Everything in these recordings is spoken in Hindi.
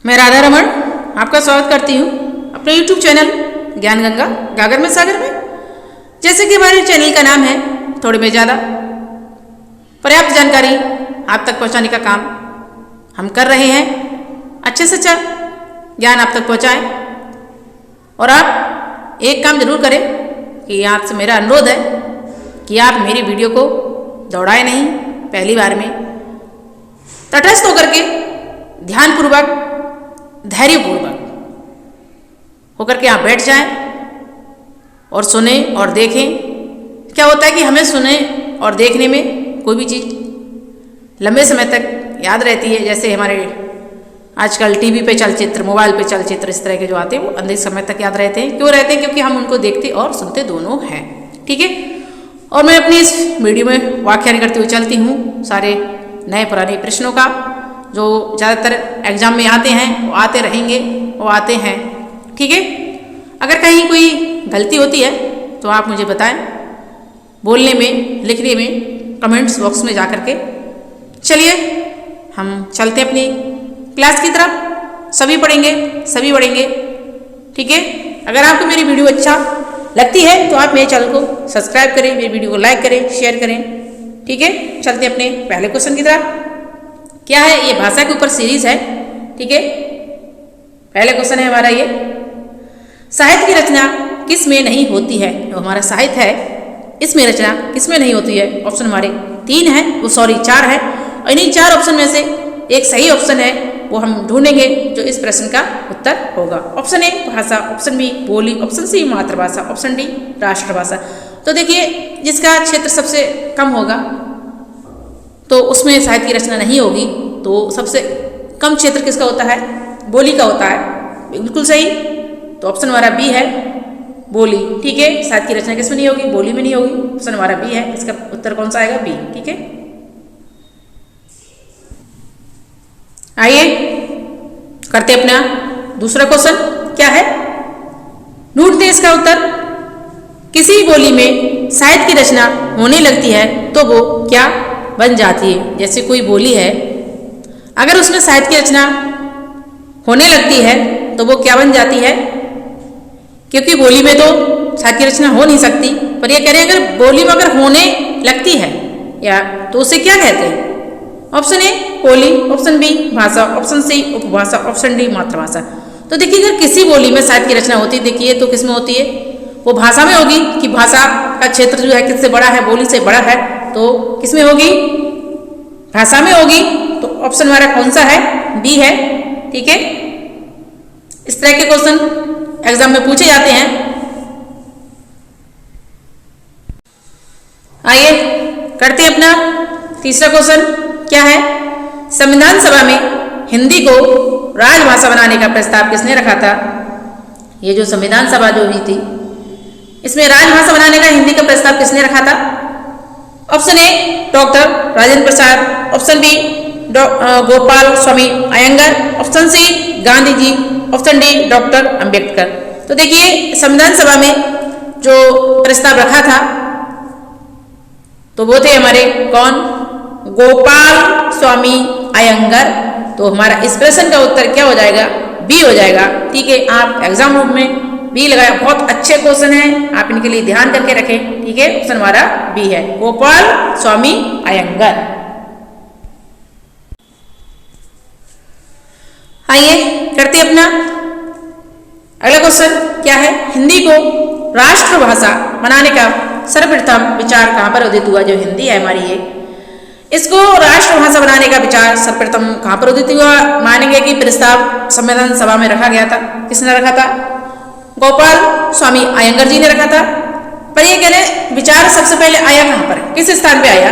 मैं राधा रमन आपका स्वागत करती हूँ अपने YouTube चैनल ज्ञान गंगा गागर में सागर में। जैसे कि हमारे चैनल का नाम है थोड़े में ज़्यादा पर्याप्त जानकारी आप तक पहुँचाने का काम हम कर रहे हैं। अच्छे से अच्छा ज्ञान आप तक पहुँचाएं और आप एक काम जरूर करें कि आपसे मेरा अनुरोध है कि आप मेरी वीडियो को दौड़ाएं नहीं, पहली बार में तटस्थ होकर के ध्यानपूर्वक धैर्यपूर्वक होकर के आप बैठ जाएं और सुने और देखें। क्या होता है कि हमें सुने और देखने में कोई भी चीज़ लंबे समय तक याद रहती है। जैसे हमारे आजकल टीवी पे चलचित्र, मोबाइल पे चलचित्र इस तरह के जो आते हैं वो अधिक समय तक याद रहते हैं। क्यों रहते हैं? क्योंकि हम उनको देखते और सुनते दोनों हैं। ठीक है। और मैं अपनी इस वीडियो में व्याख्यान करते हुए चलती हूँ सारे नए पुराने प्रश्नों का जो ज़्यादातर एग्जाम में आते हैं, वो आते रहेंगे, वो आते हैं। ठीक है। अगर कहीं कोई गलती होती है तो आप मुझे बताएं, बोलने में, लिखने में, कमेंट्स बॉक्स में जा कर के। चलिए हम चलते अपनी क्लास की तरफ। सभी पढ़ेंगे, सभी पढ़ेंगे। ठीक है। अगर आपको मेरी वीडियो अच्छा लगती है तो आप मेरे चैनल को सब्सक्राइब करें, मेरी वीडियो को लाइक करें, शेयर करें। ठीक है। चलते अपने पहले क्वेश्चन की तरफ। क्या है? ये भाषा के ऊपर सीरीज है। ठीक है। पहले क्वेश्चन है हमारा ये, साहित्य की रचना किस में नहीं होती है? जो हमारा साहित्य है इसमें रचना किस में नहीं होती है? ऑप्शन हमारे 3 है, वो 4 है। और इन्हीं 4 ऑप्शन में से एक सही ऑप्शन है, वो हम ढूंढेंगे जो इस प्रश्न का उत्तर होगा। ऑप्शन ए भाषा, ऑप्शन बी बोली, ऑप्शन सी मातृभाषा, ऑप्शन डी राष्ट्रभाषा। तो देखिए जिसका क्षेत्र सबसे कम होगा तो उसमें साहित्य की रचना नहीं होगी। तो सबसे कम क्षेत्र किसका होता है? बोली का होता है। बिल्कुल सही। तो ऑप्शन हमारा बी है, बोली। ठीक है। साहित्य की रचना किसमें नहीं होगी? बोली में नहीं होगी। ऑप्शन हमारा बी है। इसका उत्तर कौन सा आएगा? बी। ठीक है। आइए करते अपना दूसरा क्वेश्चन। क्या है? ढूंढते इसका उत्तर। किसी बोली में साहित्य की रचना होने लगती है तो वो क्या बन जाती है? जैसे कोई बोली है, अगर उसमें साहित्य की रचना होने लगती है तो वो क्या बन जाती है? क्योंकि बोली में तो साहित्य की रचना हो नहीं सकती, पर ये कह रहे हैं अगर बोली में अगर होने लगती है या तो उसे क्या कहते हैं? ऑप्शन ए बोली, ऑप्शन बी भाषा, ऑप्शन सी उपभाषा, ऑप्शन डी मातृभाषा। तो देखिए अगर किसी बोली में साहित्य की रचना होती है, देखिए तो किसमें होती है? वो भाषा में होगी कि भाषा का क्षेत्र जो है किससे बड़ा है? बोली से बड़ा है। तो किसमें होगी? भाषा में होगी। तो ऑप्शन हमारा कौन सा है? बी है। ठीक है। इस तरह के क्वेश्चन एग्जाम में पूछे जाते हैं। आइए करते हैं अपना तीसरा क्वेश्चन। क्या है? संविधान सभा में हिंदी को राजभाषा बनाने का प्रस्ताव किसने रखा था? ये जो संविधान सभा जो हुई थी इसमें राजभाषा बनाने का हिंदी का प्रस्ताव किसने रखा था? Option A doctor Rajendra Prasad, option B Gopal Swami Ayyangar, option C Gandhi ji, option D doctor Ambedkar. तो देखिए संविधान सभा में जो प्रस्ताव रखा था तो वो थे हमारे कौन? गोपाल स्वामी अयंगर। तो हमारा इस प्रश्न का उत्तर क्या हो जाएगा? बी हो जाएगा। ठीक है। आप एग्जाम रूम में बी लगाया। बहुत अच्छे क्वेश्चन हैं, आप इनके लिए ध्यान करके रखें। ठीक है। ऑप्शन हमारा बी है, गोपाल स्वामी अयंगर। आइए करते अपना अगला क्वेश्चन। क्या है? हिंदी को राष्ट्रभाषा बनाने का सर्वप्रथम विचार कहाँ पर उदित हुआ? जो हिंदी है हमारी ये, इसको राष्ट्रभाषा बनाने का विचार सर्वप्रथम कहाँ पर उदित हुआ? मानेंगे कि प्रस्ताव संविधान सभा में रखा गया था। किसने रखा था? गोपाल स्वामी अयंगर जी ने रखा था। पर ये कह रहे विचार सबसे पहले आया कहाँ पर? किस स्थान पे आया?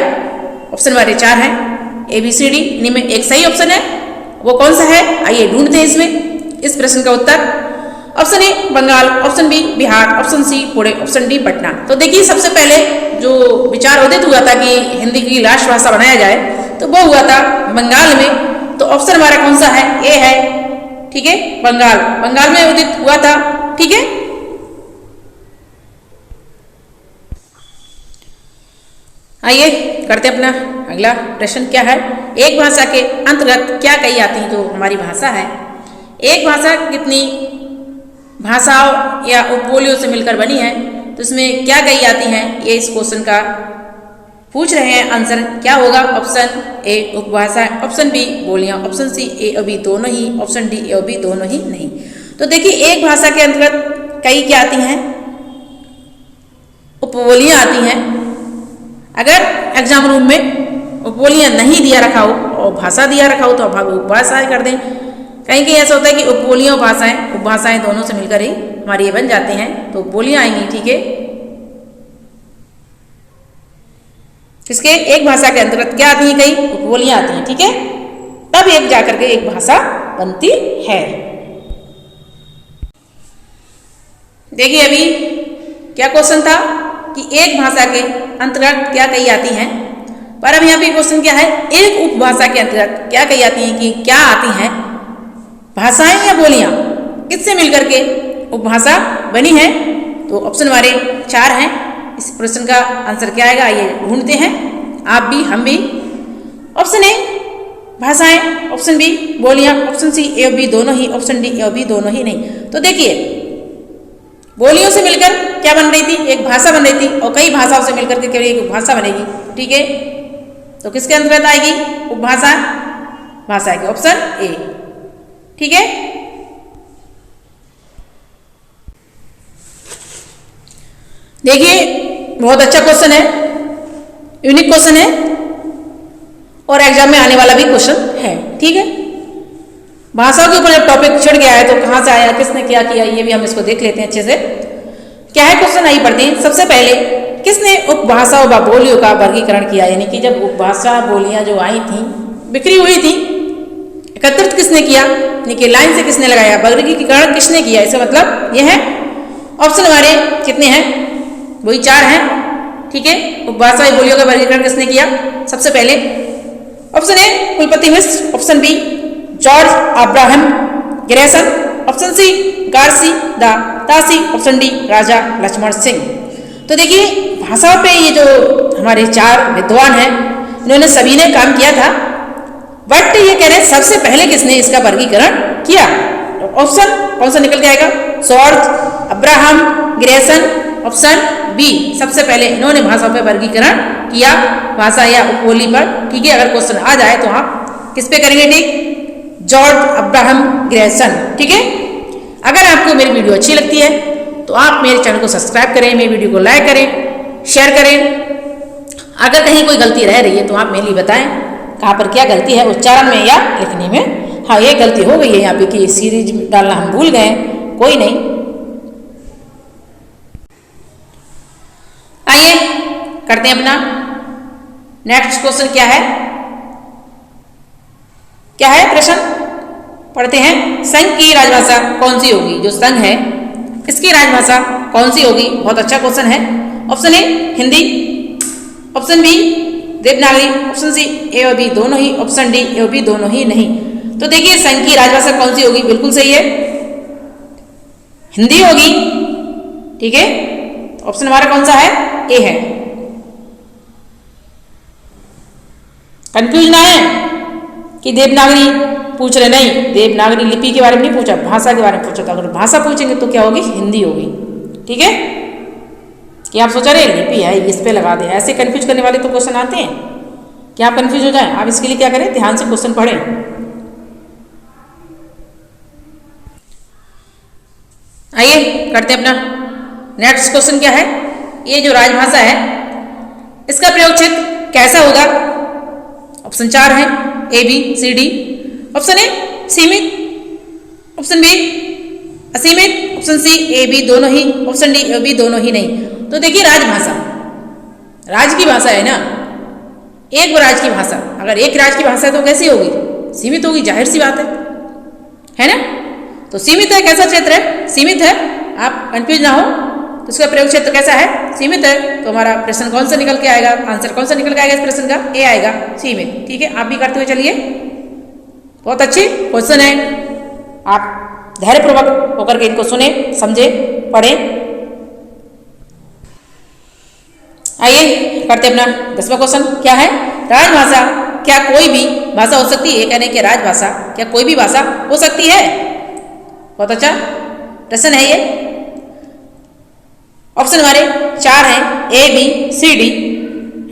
ऑप्शन हमारे 4 हैं, ए बी सी डी। इन्हीं में एक सही ऑप्शन है, वो कौन सा है? आइए ढूंढते हैं इसमें इस प्रश्न का उत्तर। Option A Bengal, option B Bihar, option C Pune, option D Patna. तो देखिए सबसे पहले जो विचार उदित हुआ था कि हिंदी की राष्ट्रभाषा बनाया जाए तो वो हुआ था बंगाल में। तो ऑप्शन हमारा कौन सा है? ए है। ठीक है। बंगाल, बंगाल में उदित हुआ था। ठीक है। आइए करते हैं अपना अगला प्रश्न। क्या है? एक भाषा के अंतर्गत क्या कही जाती है? जो हमारी भाषा है एक भाषा कितनी भाषाओं या उपबोलियों से मिलकर बनी है, तो इसमें क्या कही जाती हैं, ये इस क्वेश्चन का पूछ रहे हैं। आंसर क्या होगा? ऑप्शन ए उपभाषा, ऑप्शन बी बोलियां, ऑप्शन सी ए और बी दोनों ही, ऑप्शन डी ए और बी दोनों ही नहीं। तो देखिए एक भाषा के अंतर्गत कई क्या आती हैं? उपबोलियां आती हैं। अगर एग्जाम रूम में उपबोलियां नहीं दिया रखा हो और भाषा दिया रखा हो तो आप उपभाषाएं कर दें। कहीं कहीं ऐसा होता है कि उपबोलियां और भाषाएं, उपभाषाएं दोनों से मिलकर ही हमारी ये बन जाते हैं, तो उपबोलियां आएंगी। ठीक है, किसके? एक भाषा के अंतर्गत क्या आती है? कई उपबोलियां आती हैं। ठीक है, तब एक जाकर के एक भाषा बनती है। देखिए अभी क्या क्वेश्चन था कि एक भाषा के अंतर्गत क्या कही आती हैं, पर अब यहाँ पे क्वेश्चन क्या है? एक उपभाषा के अंतर्गत क्या कही आती हैं, कि क्या आती हैं भाषाएं या बोलियां किससे मिलकर के उपभाषा बनी है। तो ऑप्शन हमारे 4 हैं। इस प्रश्न का आंसर क्या आएगा, ये ढूंढते हैं आप भी हम भी। ऑप्शन ए भाषाएं, ऑप्शन बी बोलियां, ऑप्शन सी ए और बी दोनों ही, ऑप्शन डी ए और बी दोनों ही नहीं। तो देखिए बोलियों से मिलकर क्या बन रही थी? एक भाषा बन रही थी, और कई भाषाओं से मिलकर के केवल एक भाषा बनेगी। ठीक है, तो किसके अंतर्गत आएगी उपभाषा? भाषा के ऑप्शन ए। ठीक है, देखिए बहुत अच्छा क्वेश्चन है, यूनिक क्वेश्चन है और एग्जाम में आने वाला भी क्वेश्चन है। ठीक है, भाषाओं के ऊपर जब टॉपिक छिड़ गया है तो कहाँ से आया, किसने क्या किया, ये भी हम इसको देख लेते हैं अच्छे से। क्या है क्वेश्चन, आइए पढ़ते हैं। सबसे पहले किसने उपभाषाओं व बोलियों का वर्गीकरण किया, यानी कि जब उपभाषा बोलियां जो आई थी, बिखरी हुई थी, एकत्रित किसने किया, यानी कि लाइन से किसने लगाया, वर्गीकरण किसने किया, इसका मतलब यह है। ऑप्शन हमारे कितने हैं? वही 4 हैं। ठीक है, उपभाषा बोलियों का वर्गीकरण किसने किया? सबसे पहले option A Kulpati Mishra, option B George Abraham Grierson, option C Garcin de Tassy, option D Raja Lakshman Singh. तो देखिए भाषा पे ये जो हमारे 4 विद्वान हैं, इन्होंने सभी ने काम किया था, बट ये कह रहे हैं सबसे पहले किसने इसका वर्गीकरण किया। ऑप्शन कौन सा निकल के आएगा? George Abraham Grierson, option B सबसे पहले इन्होंने भाषा पर वर्गीकरण किया, भाषा या उपबोली पर। ठीक है, अगर क्वेश्चन आ जाए तो आप किस पे करेंगे टिक? George Abraham Grayson. ठीक है, अगर आपको मेरी वीडियो अच्छी लगती है तो आप मेरे चैनल को सब्सक्राइब करें, मेरी वीडियो को लाइक करें, शेयर करें। अगर कहीं कोई गलती रह रही है तो आप मेरे लिए बताएं कहाँ पर क्या गलती है, उच्चारण में या लिखने में। हाँ ये गलती हो गई है यहाँ पे कि सीरीज डालना हम भूल गए, कोई नहीं। आइए करते हैं अपना नेक्स्ट क्वेश्चन। क्या है, क्या है प्रश्न? पढ़ते हैं। संघ की राजभाषा कौन सी होगी? जो संघ है इसकी राजभाषा कौन सी होगी? बहुत अच्छा क्वेश्चन है। Option A Hindi, option B Devanagari, option C A और बी दोनों ही, ऑप्शन डी ए और बी दोनों ही नहीं। तो देखिए संघ की राजभाषा कौन सी होगी? बिल्कुल सही है, हिंदी होगी। ठीक है, ऑप्शन हमारा कौन सा है? ए है। कंफ्यूज ना है कि देवनागरी पूछ रहे, नहीं देवनागरी लिपि के बारे में नहीं पूछा, भाषा के बारे में पूछा था। अगर भाषा पूछेंगे तो क्या होगी? हिंदी होगी। ठीक है, कि आप सोचा रहे लिपि है इस पे लगा दें, ऐसे कंफ्यूज करने वाले तो क्वेश्चन आते हैं कि आप कंफ्यूज हो जाएं। आप इसके लिए क्या करें, ध्यान से क्वेश्चन पढ़ें। आइए करते हैं अपना नेक्स्ट क्वेश्चन। क्या है, ये जो राजभाषा है इसका प्रयोग क्षेत्र कैसा होगा? ऑप्शन 4 है, A B C D. Option A सीमित, ऑप्शन बी असीमित, ऑप्शन सी ए बी दोनों ही, ऑप्शन डी ए बी दोनों ही नहीं। तो देखिए राजभाषा राज की भाषा है ना, एक राज्य की भाषा। अगर एक राज्य की भाषा है तो कैसी होगी? सीमित होगी, जाहिर सी बात है ना। तो सीमित है, कैसा क्षेत्र है? सीमित है। आप कंफ्यूज ना हो, तो इसका प्रयोग क्षेत्र कैसा है? सीमित है। तो हमारा प्रश्न कौन सा निकल के आएगा, आंसर कौन सा निकल के आएगा इस प्रश्न का? ए आएगा, सीमित। ठीक है, आप भी करते हुए चलिए, बहुत अच्छी क्वेश्चन है। आप धैर्यपूर्वक होकर के इनको सुने, समझे, पढ़े। आइए करते अपना 10वां क्वेश्चन। क्या है, राजभाषा क्या कोई भी भाषा हो सकती है? ये कहने की राजभाषा क्या कोई भी भाषा हो सकती है? बहुत अच्छा प्रश्न है ये। ऑप्शन हमारे 4 हैं, ए बी सी डी,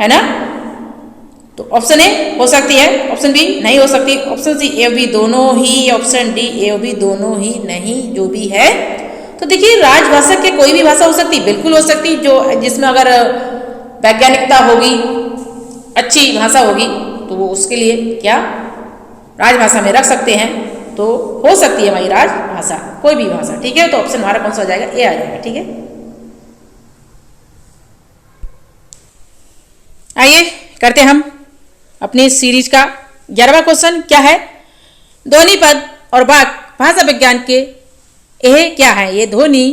है ना। तो ऑप्शन ए हो सकती है, ऑप्शन बी नहीं हो सकती, ऑप्शन सी ए बी दोनों ही, ऑप्शन डी ए बी दोनों ही नहीं, जो भी है। तो देखिए राजभाषा के कोई भी भाषा हो सकती, बिल्कुल हो सकती, जो जिसमें अगर वैज्ञानिकता होगी, अच्छी भाषा होगी, तो वो उसके लिए क्या राजभाषा में रख सकते हैं। तो हो सकती है हमारी राजभाषा, कोई भी भाषा, ठीक है। तो ऑप्शन हमारा कौन सा हो जाएगा, ए आ जाएगा, ठीक है। आइए करते हम अपनी सीरीज का 11वां क्वेश्चन। क्या है, ध्वनि पद और वाक्य भाषा विज्ञान के यह क्या है। ये ध्वनि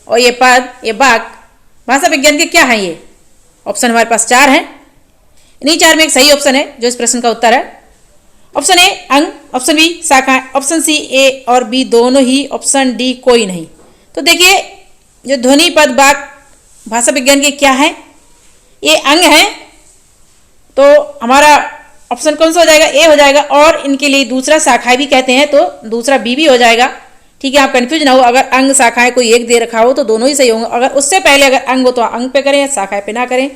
और ये पद, ये वाक्य भाषा विज्ञान के क्या है। ये ऑप्शन हमारे पास 4 हैं, इन्हीं 4 में एक सही ऑप्शन है जो इस प्रश्न का उत्तर है। ऑप्शन ए अंग, ऑप्शन बी शाखा, ऑप्शन सी ए और बी दोनों ही, ऑप्शन डी कोई नहीं। तो देखिए जो ध्वनि पद वाक्य भाषा विज्ञान के क्या है, ये अंग है। तो हमारा ऑप्शन कौन सा हो जाएगा, ए हो जाएगा। और इनके लिए दूसरा शाखाएं भी कहते हैं, तो दूसरा बी भी हो जाएगा, ठीक है। आप कंफ्यूज ना हो, अगर अंग शाखाएं कोई एक दे रखा हो तो दोनों ही सही होंगे। अगर उससे पहले अगर अंग हो तो अंग पे करें, शाखाएं पे ना करें।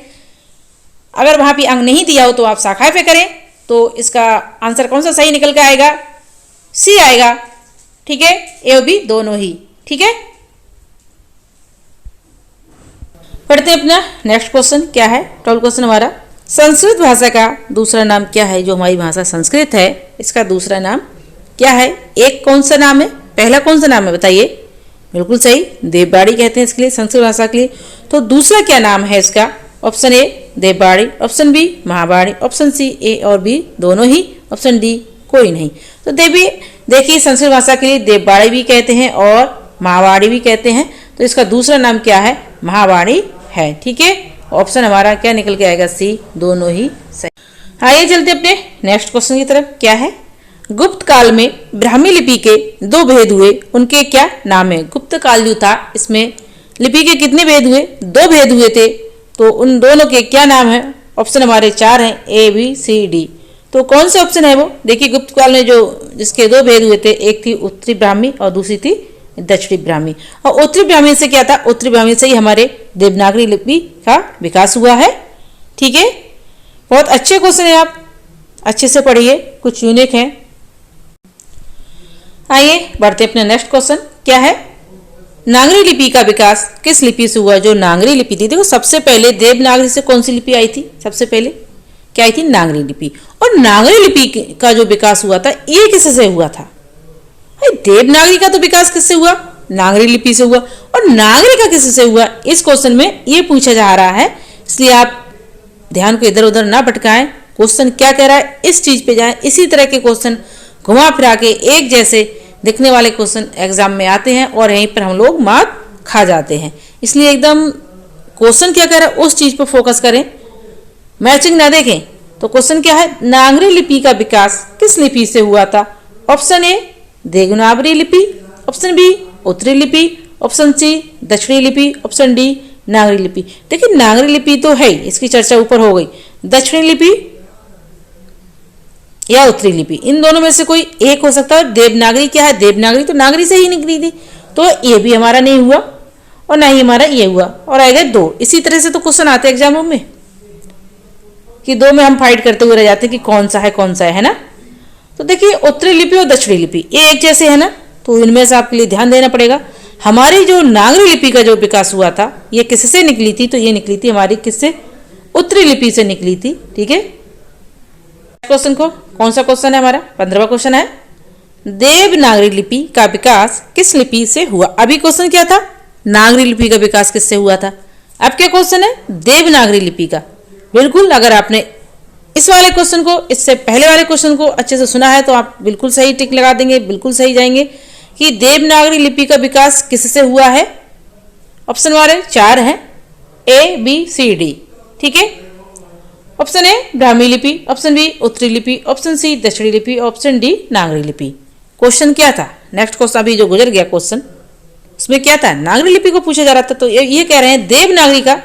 अगर वहां भी अंग नहीं दिया हो तो आप शाखाएं पे करें। तो इसका आंसर कौन सा सही निकल के आएगा, सी आएगा, ठीक है। ए और बी दोनों ही, ठीक है। पढ़ते हैं अपना नेक्स्ट क्वेश्चन। क्या है 12 क्वेश्चन हमारा, संस्कृत भाषा का दूसरा नाम क्या है। जो हमारी भाषा संस्कृत है, इसका दूसरा नाम क्या है। एक कौन सा नाम है, पहला कौन सा नाम है बताइए। बिल्कुल सही, देववाड़ी कहते हैं इसके लिए, संस्कृत भाषा के लिए। तो दूसरा क्या नाम है इसका, option A Devvadi, option B Mahavani, option C A और बी दोनों ही, ऑप्शन डी कोई नहीं। तो देखिए संस्कृत भाषा के लिए देववाड़ी भी कहते हैं और महावाणी भी कहते हैं। तो इसका दूसरा नाम क्या है, महावाणी है, ठीक है। ऑप्शन हमारा क्या निकल के आएगा, सी, दोनों ही सही। आइए चलते अपने नेक्स्ट क्वेश्चन की तरफ। क्या है, गुप्त काल में ब्राह्मी लिपि के 2 भेद हुए, उनके क्या नाम है। गुप्त काल जो था, इसमें लिपि के कितने भेद हुए, 2 भेद हुए थे। तो उन दोनों के क्या नाम है। ऑप्शन हमारे 4 हैं, ए बी सी डी। तो कौन से ऑप्शन है वो, देखिए गुप्त काल में जो जिसके 2 भेद हुए थे, एक थी उत्तरी ब्राह्मी और दूसरी थी दक्षिणी ब्राह्मी। और उत्तरी ब्राह्मी से क्या था, उत्तरी ब्राह्मी से ही हमारे देवनागरी लिपि का विकास हुआ है, ठीक है। बहुत अच्छे क्वेश्चन है, आप अच्छे से पढ़िए, कुछ यूनिक है। आइए बढ़ते अपने नेक्स्ट क्वेश्चन। क्या है, नागरी लिपि का विकास किस लिपि से हुआ। जो नागरी लिपि थी, देखो सबसे पहले देवनागरी से कौन सी लिपि आई थी, सबसे पहले क्या आई थी, नागरी लिपि। और नागरी लिपि का जो विकास हुआ था, ये किससे हुआ था। देवनागरी का तो विकास किससे हुआ, नागरी लिपि से हुआ। और नागरी का किससे हुआ, इस क्वेश्चन में ये पूछा जा रहा है, इसलिए आप ध्यान को इधर उधर ना भटकाएं। क्वेश्चन क्या कह रहा है, इस चीज पे जाएं। इसी तरह के क्वेश्चन घुमा फिरा के एक जैसे दिखने वाले क्वेश्चन एग्जाम में आते हैं और यहीं पर हम लोग मार्क खा जाते हैं। इसलिए एकदम क्वेश्चन क्या कह रहा है उस चीज पर फोकस करें, मैचिंग ना देखें। तो क्वेश्चन क्या है, नागरी लिपि का विकास किस लिपि से हुआ था। ऑप्शन ए देवनागरी लिपि, ऑप्शन बी उत्तरी लिपि, ऑप्शन सी दक्षिणी लिपि, ऑप्शन डी नागरी लिपि। देखिए नागरी लिपि तो है, इसकी चर्चा ऊपर हो गई। दक्षिणी लिपि या उत्तरी लिपि, इन दोनों में से कोई एक हो सकता है। देवनागरी क्या है, देवनागरी तो नागरी से ही निकली थी, तो ये भी हमारा नहीं हुआ और ना ही हमारा ये हुआ, और आएगा 2। इसी तरह से तो क्वेश्चन आते हैं एग्जामों में कि 2 में हम फाइट करते हुए रह जाते हैं कि कौन सा है ना। तो देखिए उत्तरी लिपि और दक्षिणी लिपि ये एक जैसे है ना, तो इनमें से आपके लिए ध्यान देना पड़ेगा। हमारी जो नागरी लिपि का जो विकास हुआ था, ये किससे निकली थी, तो ये निकली थी हमारी किससे, उत्तरी लिपि से निकली थी, ठीक है। क्वेश्चन को कौन सा क्वेश्चन है हमारा, 15वां क्वेश्चन है, देवनागरी लिपि का विकास किस लिपि से हुआ। अभी क्वेश्चन क्या था, नागरी लिपि का विकास किससे हुआ था। अब क्या क्वेश्चन है, देवनागरी लिपि का। बिल्कुल अगर आपने इस वाले क्वेश्चन को, इससे पहले वाले क्वेश्चन को अच्छे से सुना है तो आप बिल्कुल सही टिक लगा देंगे, बिल्कुल सही जाएंगे कि देवनागरी लिपि का विकास किससे हुआ है। ऑप्शन हमारे 4 हैं, ए बी सी डी, ठीक है। ऑप्शन ए ब्राह्मी लिपि, ऑप्शन बी उत्तरी लिपि, ऑप्शन सी दक्षिणी लिपि, ऑप्शन डी नागरी लिपि। क्वेश्चन क्या था, नेक्स्ट क्वेश्चन अभी जो गुजर गया क्वेश्चन, उसमें क्या था, नागरी लिपि को पूछा जा रहा था। तो ये कह रहे हैं देवनागरी का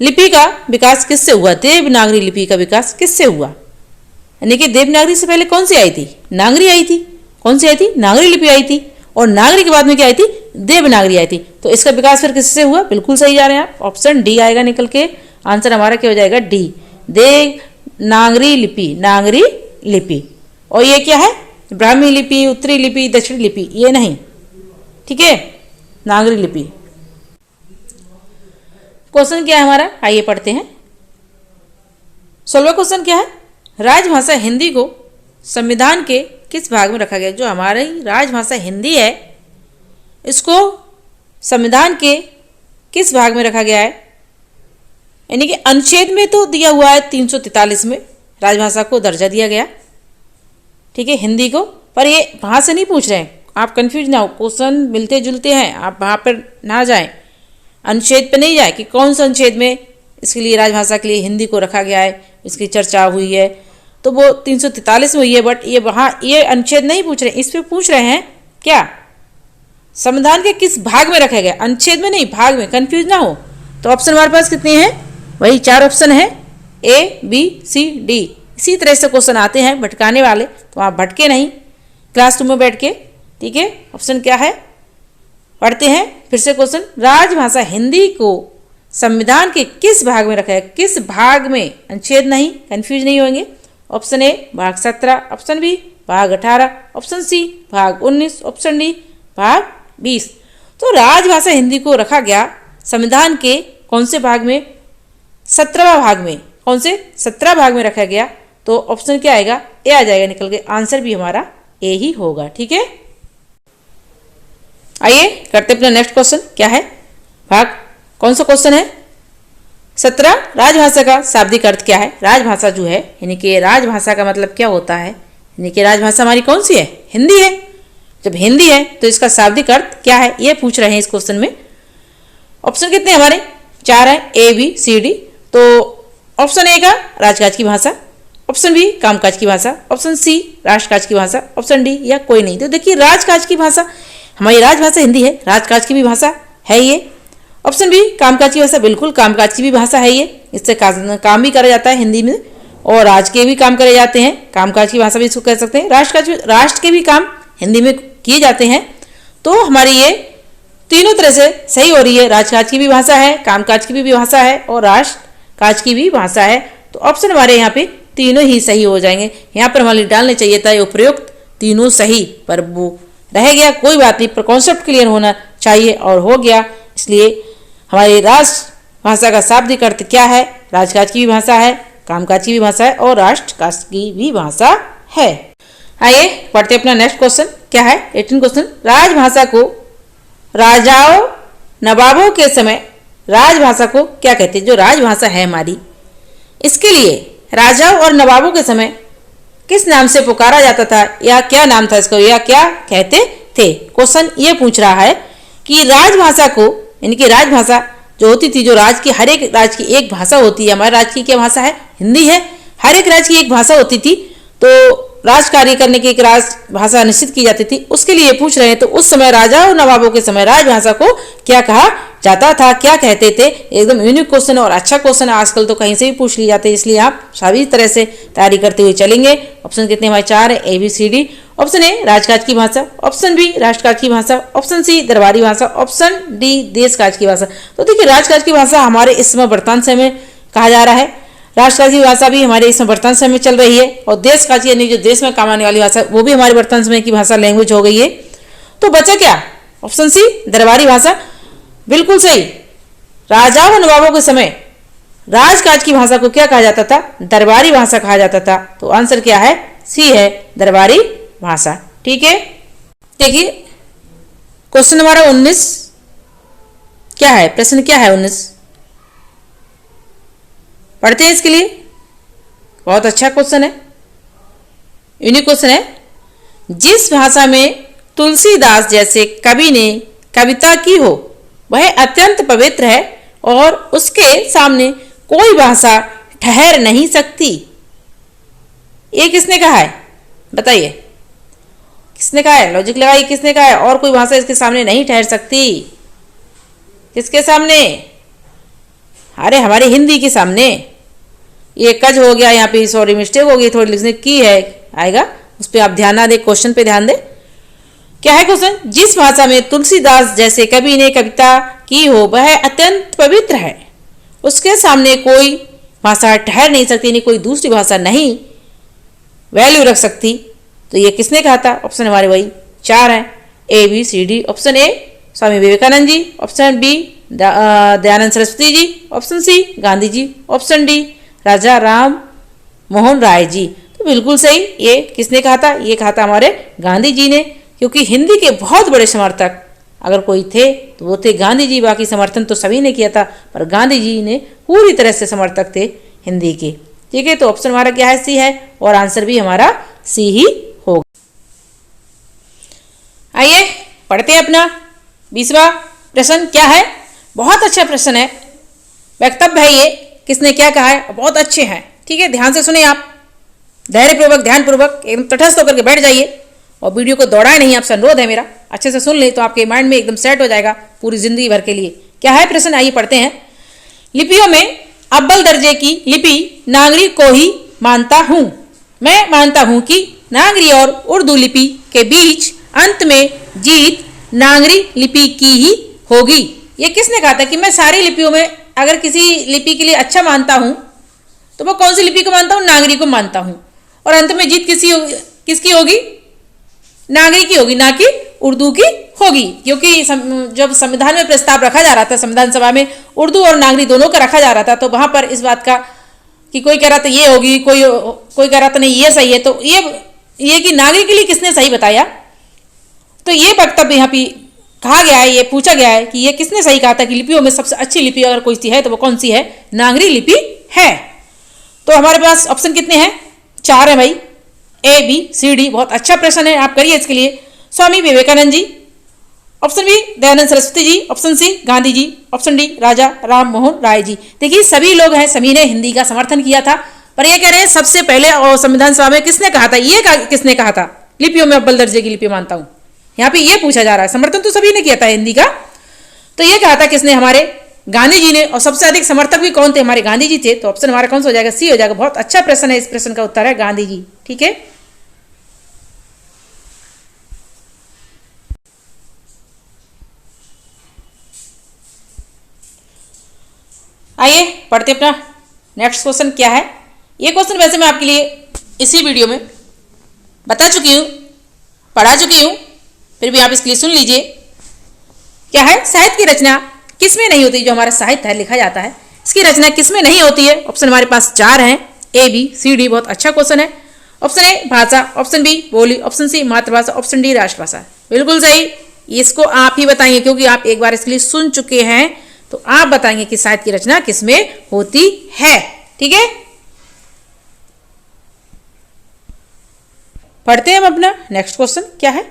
लिपि का विकास किससे हुआ, देवनागरी लिपि का विकास किससे हुआ। यानी कि देवनागरी से पहले कौन सी आई थी, नागरी आई थी। कौन सी आई थी? नागरी लिपि आई थी। और नागरी के बाद में क्या आई थी? देवनागरी आई थी। तो इसका विकास फिर किससे हुआ? बिल्कुल सही जा रहे हैं आप, ऑप्शन डी आएगा निकल के। आंसर हमारा क्या हो जाएगा? डी, देवनागरी लिपि, नागरी लिपि। और ये क्या है? ब्राह्मी लिपि, उत्तरी लिपि, दक्षिणी लिपि, ये नहीं, ठीक है, नागरी लिपि। क्वेश्चन क्या है हमारा? आइए पढ़ते हैं। 16वां क्वेश्चन क्या है? राजभाषा हिंदी को संविधान के किस भाग में रखा गया? जो हमारी राजभाषा हिंदी है इसको संविधान के किस भाग में रखा गया है? यानी कि अनुच्छेद में तो दिया हुआ है 343 में राजभाषा को दर्जा दिया गया, ठीक है, हिंदी को, पर ये वहाँ से नहीं पूछ रहे हैं, आप कंफ्यूज ना हो, क्वेश्चन मिलते जुलते हैं, आप वहाँ पर ना जाएं, अनुच्छेद पे नहीं जाए कि कौन सा अनुच्छेद में इसके लिए राजभाषा के लिए हिंदी को रखा गया है, इसकी चर्चा हुई है, तो वो 343 में हुई है। बट ये वहाँ ये अनुच्छेद नहीं पूछ रहे, इस पे पूछ रहे हैं क्या? संविधान के किस भाग में रखा गया? अनुच्छेद में नहीं, भाग में, कंफ्यूज ना हो। तो ऑप्शन हमारे पास कितने हैं? वही 4 ऑप्शन है, ए, बी, सी, डी। इसी तरह से क्वेश्चन आते हैं भटकाने वाले, तो आप भटके नहीं क्लासरूम में बैठ के, ठीक है। ऑप्शन क्या है पढ़ते हैं फिर से क्वेश्चन। राजभाषा हिंदी को संविधान के किस भाग में रखा है? किस भाग में, अनुच्छेद नहीं, कंफ्यूज नहीं होंगे। ऑप्शन ए भाग 17, ऑप्शन बी भाग 18, ऑप्शन सी भाग 19, ऑप्शन डी भाग 20। तो राजभाषा हिंदी को रखा गया संविधान के कौन से भाग में? 17वां भाग में। कौन से? 17 भाग में रखा गया। तो ऑप्शन क्या आएगा? ए आ जाएगा निकल के। आंसर भी हमारा ए ही होगा, ठीक है। आइए करते अपना नेक्स्ट क्वेश्चन। क्या है? भाग कौन सा क्वेश्चन है? 17। राजभाषा का शाब्दिक अर्थ क्या है? राजभाषा जो है यानी कि राजभाषा का मतलब क्या होता है? यानी कि राजभाषा हमारी कौन सी है? हिंदी है। जब हिंदी है तो इसका शाब्दिक अर्थ क्या है, ये पूछ रहे हैं इस क्वेश्चन में। ऑप्शन कितने हमारे? 4 है, ए, बी, सी, डी। तो ऑप्शन ए का राजकाज की भाषा, ऑप्शन बी कामकाज की भाषा, ऑप्शन सी राष्ट्रकाज की भाषा, ऑप्शन डी या कोई नहीं। तो देखिए राजकाज की भाषा, हमारी राजभाषा हिंदी है, राजकाज की भी भाषा है ये। ऑप्शन बी कामकाज की भाषा, बिल्कुल कामकाज की भी भाषा है ये, इससे काम भी करा जाता है हिंदी में, और राज के भी काम करे जाते हैं, कामकाज की भाषा भी इसको कह सकते हैं। राष्ट्र के भी काम हिंदी में किए जाते हैं। तो हमारी ये तीनों तरह से सही हो रही है, राजकाज की भी भाषा है, कामकाज की भी भाषा है और राष्ट्रकाज की भी भाषा है। तो ऑप्शन हमारे यहाँ पे तीनों ही सही हो जाएंगे। यहाँ पर हमारे डालने चाहिए था ये उपयुक्त तीनों सही, पर वो रह गया, कोई बात नहीं, पर कॉन्सेप्ट क्लियर होना चाहिए और हो गया। इसलिए हमारी राजभाषा का शाब्दिक अर्थ क्या है? राजकाज की भी भाषा है, कामकाज की भी भाषा है और राष्ट्रकाज की भी भाषा है। आइए पढ़ते अपना नेक्स्ट क्वेश्चन। क्या है? 18 क्वेश्चन। राजभाषा को राजाओं नवाबों के समय राजभाषा को क्या कहते हैं? जो राजभाषा है हमारी, इसके लिए राजाओं और नवाबों के समय किस नाम से पुकारा जाता था, या क्या नाम था इसको, या क्या कहते थे? क्वेश्चन ये पूछ रहा है कि राजभाषा को, यानी कि राजभाषा जो होती थी, जो राज की, हर एक राज्य की एक भाषा होती है। हमारे राज्य की क्या भाषा है? हिंदी है। हर एक राज्य की एक भाषा होती थी, तो राज कार्य करने की एक राजभाषा निश्चित की जाती थी। उसके लिए पूछ रहे हैं, तो उस समय राजा और नवाबों के समय राजभाषा को क्या कहा जाता था, क्या कहते थे? एकदम यूनिक क्वेश्चन और अच्छा क्वेश्चन है, आजकल तो कहीं से भी पूछ लिए जाते हैं, इसलिए आप सभी तरह से तैयारी करते हुए चलेंगे। ऑप्शन कितने हमारे? 4 है, A, B, C, D. Option A राजकाज की भाषा, ऑप्शन बी राष्ट्रकाज की भाषा, ऑप्शन सी दरबारी भाषा, ऑप्शन डी देशकाज की भाषा। तो देखिए राजकाज की भाषा हमारे इस समय वर्तमान समय में कहा जा रहा है, राष्ट्रकाज की भाषा भी हमारे इसमें वर्तमान समय में चल रही है, और देशकाज यानी जो देश में काम आने वाली भाषा वो भी हमारे वर्तमान समय की भाषा, लैंग्वेज हो गई है। तो बचा क्या? ऑप्शन सी दरबारी भाषा, बिल्कुल सही। राजाओं और नवाबों के समय राजकाज की भाषा को क्या कहा जाता था? दरबारी भाषा कहा जाता था। तो आंसर क्या है? सी है दरबारी भाषा, ठीक है। देखिए क्वेश्चन हमारा 19 क्या है? प्रश्न क्या है 19? पढ़ते हैं इसके लिए। बहुत अच्छा क्वेश्चन है, यूनिक क्वेश्चन है। जिस भाषा में तुलसीदास जैसे कवि ने कविता की हो वह अत्यंत पवित्र है और उसके सामने कोई भाषा ठहर नहीं सकती। ये किसने कहा है? बताइए किसने कहा है? लॉजिक लगाइए, किसने कहा है? और कोई भाषा इसके सामने नहीं ठहर सकती। किसके सामने? अरे हमारी हिंदी के सामने। ये कज हो गया यहाँ पे, सॉरी मिस्टेक हो गई, थोड़ी लिखने की है, आएगा उस पर आप ध्यान ना दें, क्वेश्चन पे ध्यान दें। क्या है क्वेश्चन? जिस भाषा में तुलसीदास जैसे कवि ने कविता की हो वह अत्यंत पवित्र है, उसके सामने कोई भाषा ठहर नहीं सकती, नहीं कोई दूसरी भाषा नहीं वैल्यू रख सकती। तो ये किसने कहा था? ऑप्शन हमारे वही 4 हैं, A B C D. Option A Swami Vivekanand ji, option B Dayanand Saraswati ji, option C Gandhi ji, option D Raja Ram Mohan Roy ji. तो बिल्कुल सही, ये किसने कहा था? ये कहा था हमारे गांधी जी ने, क्योंकि हिंदी के बहुत बड़े समर्थक अगर कोई थे तो वो थे गांधी जी। बाकी समर्थन तो सभी ने किया था, पर गांधी जी ने पूरी तरह से समर्थक थे हिंदी के। ठीक है, तो ऑप्शन हमारा क्या है? सी है, और आंसर भी हमारा सी ही होगा। आइए पढ़ते हैं अपना 20वां प्रश्न। क्या है? बहुत अच्छा प्रश्न है, वक्तव्य है ये, किसने क्या कहा है, बहुत अच्छे हैं। ठीक है, ध्यान से सुने आप, धैर्यपूर्वक ध्यानपूर्वक एकदम तटस्थ होकर के बैठ जाइए और वीडियो को दौड़ाए नहीं, आपसे अनुरोध है मेरा। अच्छे से सुन ले तो आपके माइंड में एकदम सेट हो जाएगा पूरी जिंदगी भर के लिए। क्या है प्रश्न? आइए पढ़ते हैं। लिपियों में अव्वल दर्जे की लिपि नागरी को ही मानता हूं। मैं मानता हूं कि नागरी और उर्दू लिपि के बीच अंत में जीत नागरी लिपि की ही होगी। ये किसने कहा था कि मैं सारी लिपियों में अगर किसी लिपि के लिए अच्छा मानता हूं तो मैं कौन सी लिपि को मानता हूं? नागरी को मानता हूं, और अंत में जीत किसकी होगी? नागरी की होगी, ना कि उर्दू की होगी। क्योंकि जब संविधान में प्रस्ताव रखा जा रहा था, संविधान सभा में उर्दू और नागरी दोनों का रखा जा रहा था, तो वहां पर इस बात का कि कोई कह रहा था ये होगी, कोई कह रहा था नहीं ये सही है। तो ये कि नागरी के लिए किसने सही बताया? तो ये वक्तव्य यहाँ पे कहा गया है, ये पूछा गया है कि ये किसने सही कहा था कि लिपियों में सबसे अच्छी लिपि अगर कोई सी है तो वो कौन सी है? नागरी लिपि है। तो हमारे पास ऑप्शन कितने हैं? 4 है भाई, ए बी सी डी। बहुत अच्छा प्रश्न है, आप करिए इसके लिए। स्वामी Vivekanand ji, option B Dayanand Saraswati ji, option C Gandhi ji, option D Raja Ram Mohan Roy जी। देखिए सभी लोग हैं, सभी ने हिंदी का समर्थन किया था, पर ये कह रहे हैं सबसे पहले और संविधान सभा में किसने कहा था? ये किसने कहा था लिपियों में अव्वल दर्जे की लिपि मानता हूं? यहाँ पे ये पूछा जा रहा है। समर्थन तो सभी ने किया था हिंदी का, तो ये कहा था किसने? हमारे गांधी जी ने। और सबसे अधिक समर्थक भी कौन थे? हमारे गांधी जी थे। तो ऑप्शन हमारा कौन सा हो जाएगा? सी हो जाएगा। बहुत अच्छा प्रश्न है, इस प्रश्न का उत्तर है गांधी जी। ठीक है, आइए पढ़ते अपना नेक्स्ट क्वेश्चन। क्या है ये क्वेश्चन? वैसे मैं आपके लिए इसी वीडियो में बता चुकी हूं, पढ़ा चुकी हूं, फिर भी आप इसके लिए सुन लीजिए। क्या है? साहित्य की रचना किसमें नहीं होती? जो हमारा साहित्य है लिखा जाता है, इसकी रचना किसमें नहीं होती है? ऑप्शन हमारे पास 4 हैं, ए बी सी डी। बहुत अच्छा क्वेश्चन है। ऑप्शन ए भाषा, ऑप्शन बी बोली, ऑप्शन सी मातृभाषा, ऑप्शन डी राष्ट्रभाषा। बिल्कुल सही, इसको आप ही बताएंगे क्योंकि आप एक बार इसके लिए सुन चुके हैं, तो आप बताएंगे कि साहित्य की रचना किसमें होती है। ठीक है, पढ़ते हैं हम अपना नेक्स्ट क्वेश्चन। क्या है?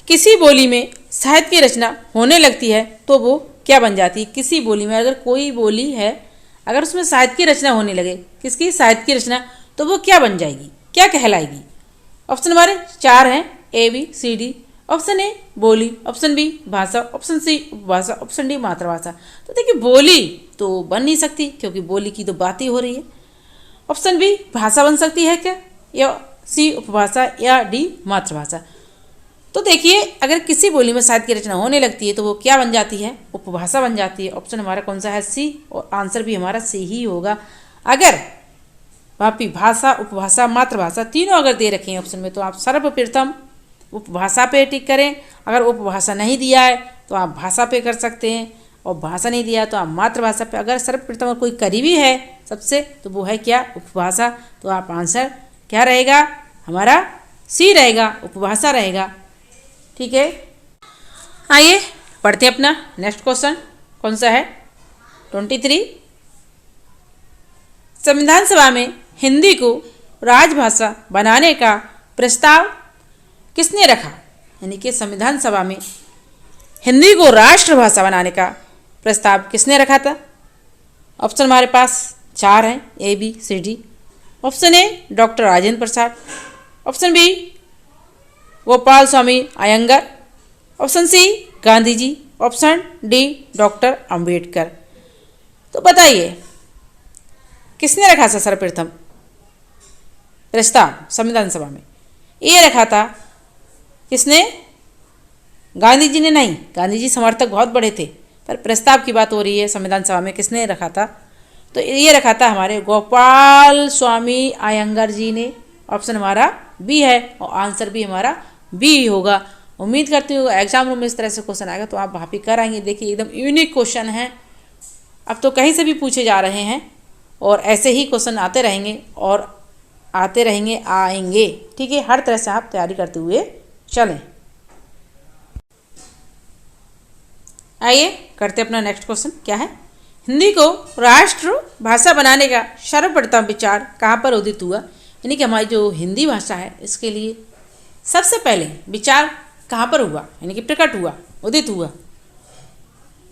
किसी बोली में साहित्य की रचना होने लगती है तो वो क्या बन जाती है? किसी बोली में अगर कोई बोली है, अगर उसमें साहित्य की रचना होने लगे, किसकी? साहित्य की रचना, तो वो क्या बन जाएगी, क्या कहलाएगी? ऑप्शन हमारे 4 हैं, A B C D. Option A बोली, ऑप्शन बी भाषा, ऑप्शन सी उपभाषा, ऑप्शन डी मातृभाषा। तो देखिए बोली तो बन नहीं सकती क्योंकि बोली की तो बात ही हो रही है। ऑप्शन बी भाषा बन सकती है क्या, या सी उपभाषा, या डी मातृभाषा। तो देखिए अगर किसी बोली में साहित्य की रचना होने लगती है तो वो क्या बन जाती है? उपभाषा बन जाती है। ऑप्शन हमारा कौन सा है? सी, और आंसर भी हमारा सी ही होगा। अगर वहाँ पे भाषा, उपभाषा, मातृभाषा तीनों अगर दे रखे हैं ऑप्शन में, तो आप सर्वप्रथम उपभाषा पे टिक करें। अगर उपभाषा नहीं दिया है तो आप भाषा पे कर सकते हैं, और भाषा नहीं दिया तो आप मातृभाषा पे। अगर सर्वप्रथम कोई करीबी है सबसे, तो वो है क्या? उपभाषा। तो आप आंसर क्या रहेगा? हमारा सी रहेगा, उपभाषा रहेगा। ठीक है, आइए पढ़ते हैं अपना नेक्स्ट क्वेश्चन। कौन सा है? 23। संविधान सभा में हिंदी को राजभाषा बनाने का प्रस्ताव किसने रखा? यानी कि संविधान सभा में हिंदी को राष्ट्रभाषा बनाने का प्रस्ताव किसने रखा था? ऑप्शन हमारे पास 4 हैं, A B C D. Option A doctor Rajendra Prasad, option B Gopal Swami Ayyangar, option C Gandhi ji, option D doctor Ambedkar. तो बताइए किसने रखा था सर्वप्रथम प्रस्ताव संविधान सभा में? ये रखा था किसने? गांधी जी ने नहीं, गांधी जी समर्थक बहुत बड़े थे, पर प्रस्ताव की बात हो रही है संविधान सभा में, किसने रखा था? तो ये रखा था हमारे गोपाल स्वामी अयंगर जी ने। ऑप्शन हमारा बी है और आंसर भी हमारा बी होगा। उम्मीद करती हूँ एग्जाम रूम में इस तरह से क्वेश्चन आएगा तो आप वहाँ पे कराएंगे। देखिए एकदम यूनिक क्वेश्चन है, अब तो कहीं से भी पूछे जा रहे हैं और ऐसे ही क्वेश्चन आते रहेंगे और आते रहेंगे, आएंगे। ठीक है, हर तरह से आप तैयारी करते हुए चलें। आइए करते अपना नेक्स्ट क्वेश्चन। क्या है? हिंदी को राष्ट्र भाषा बनाने का सर्वप्रथम विचार कहाँ पर उदित हुआ? यानी कि हमारी जो हिंदी भाषा है इसके लिए सबसे पहले विचार कहाँ पर हुआ, यानी कि प्रकट हुआ, उदित हुआ?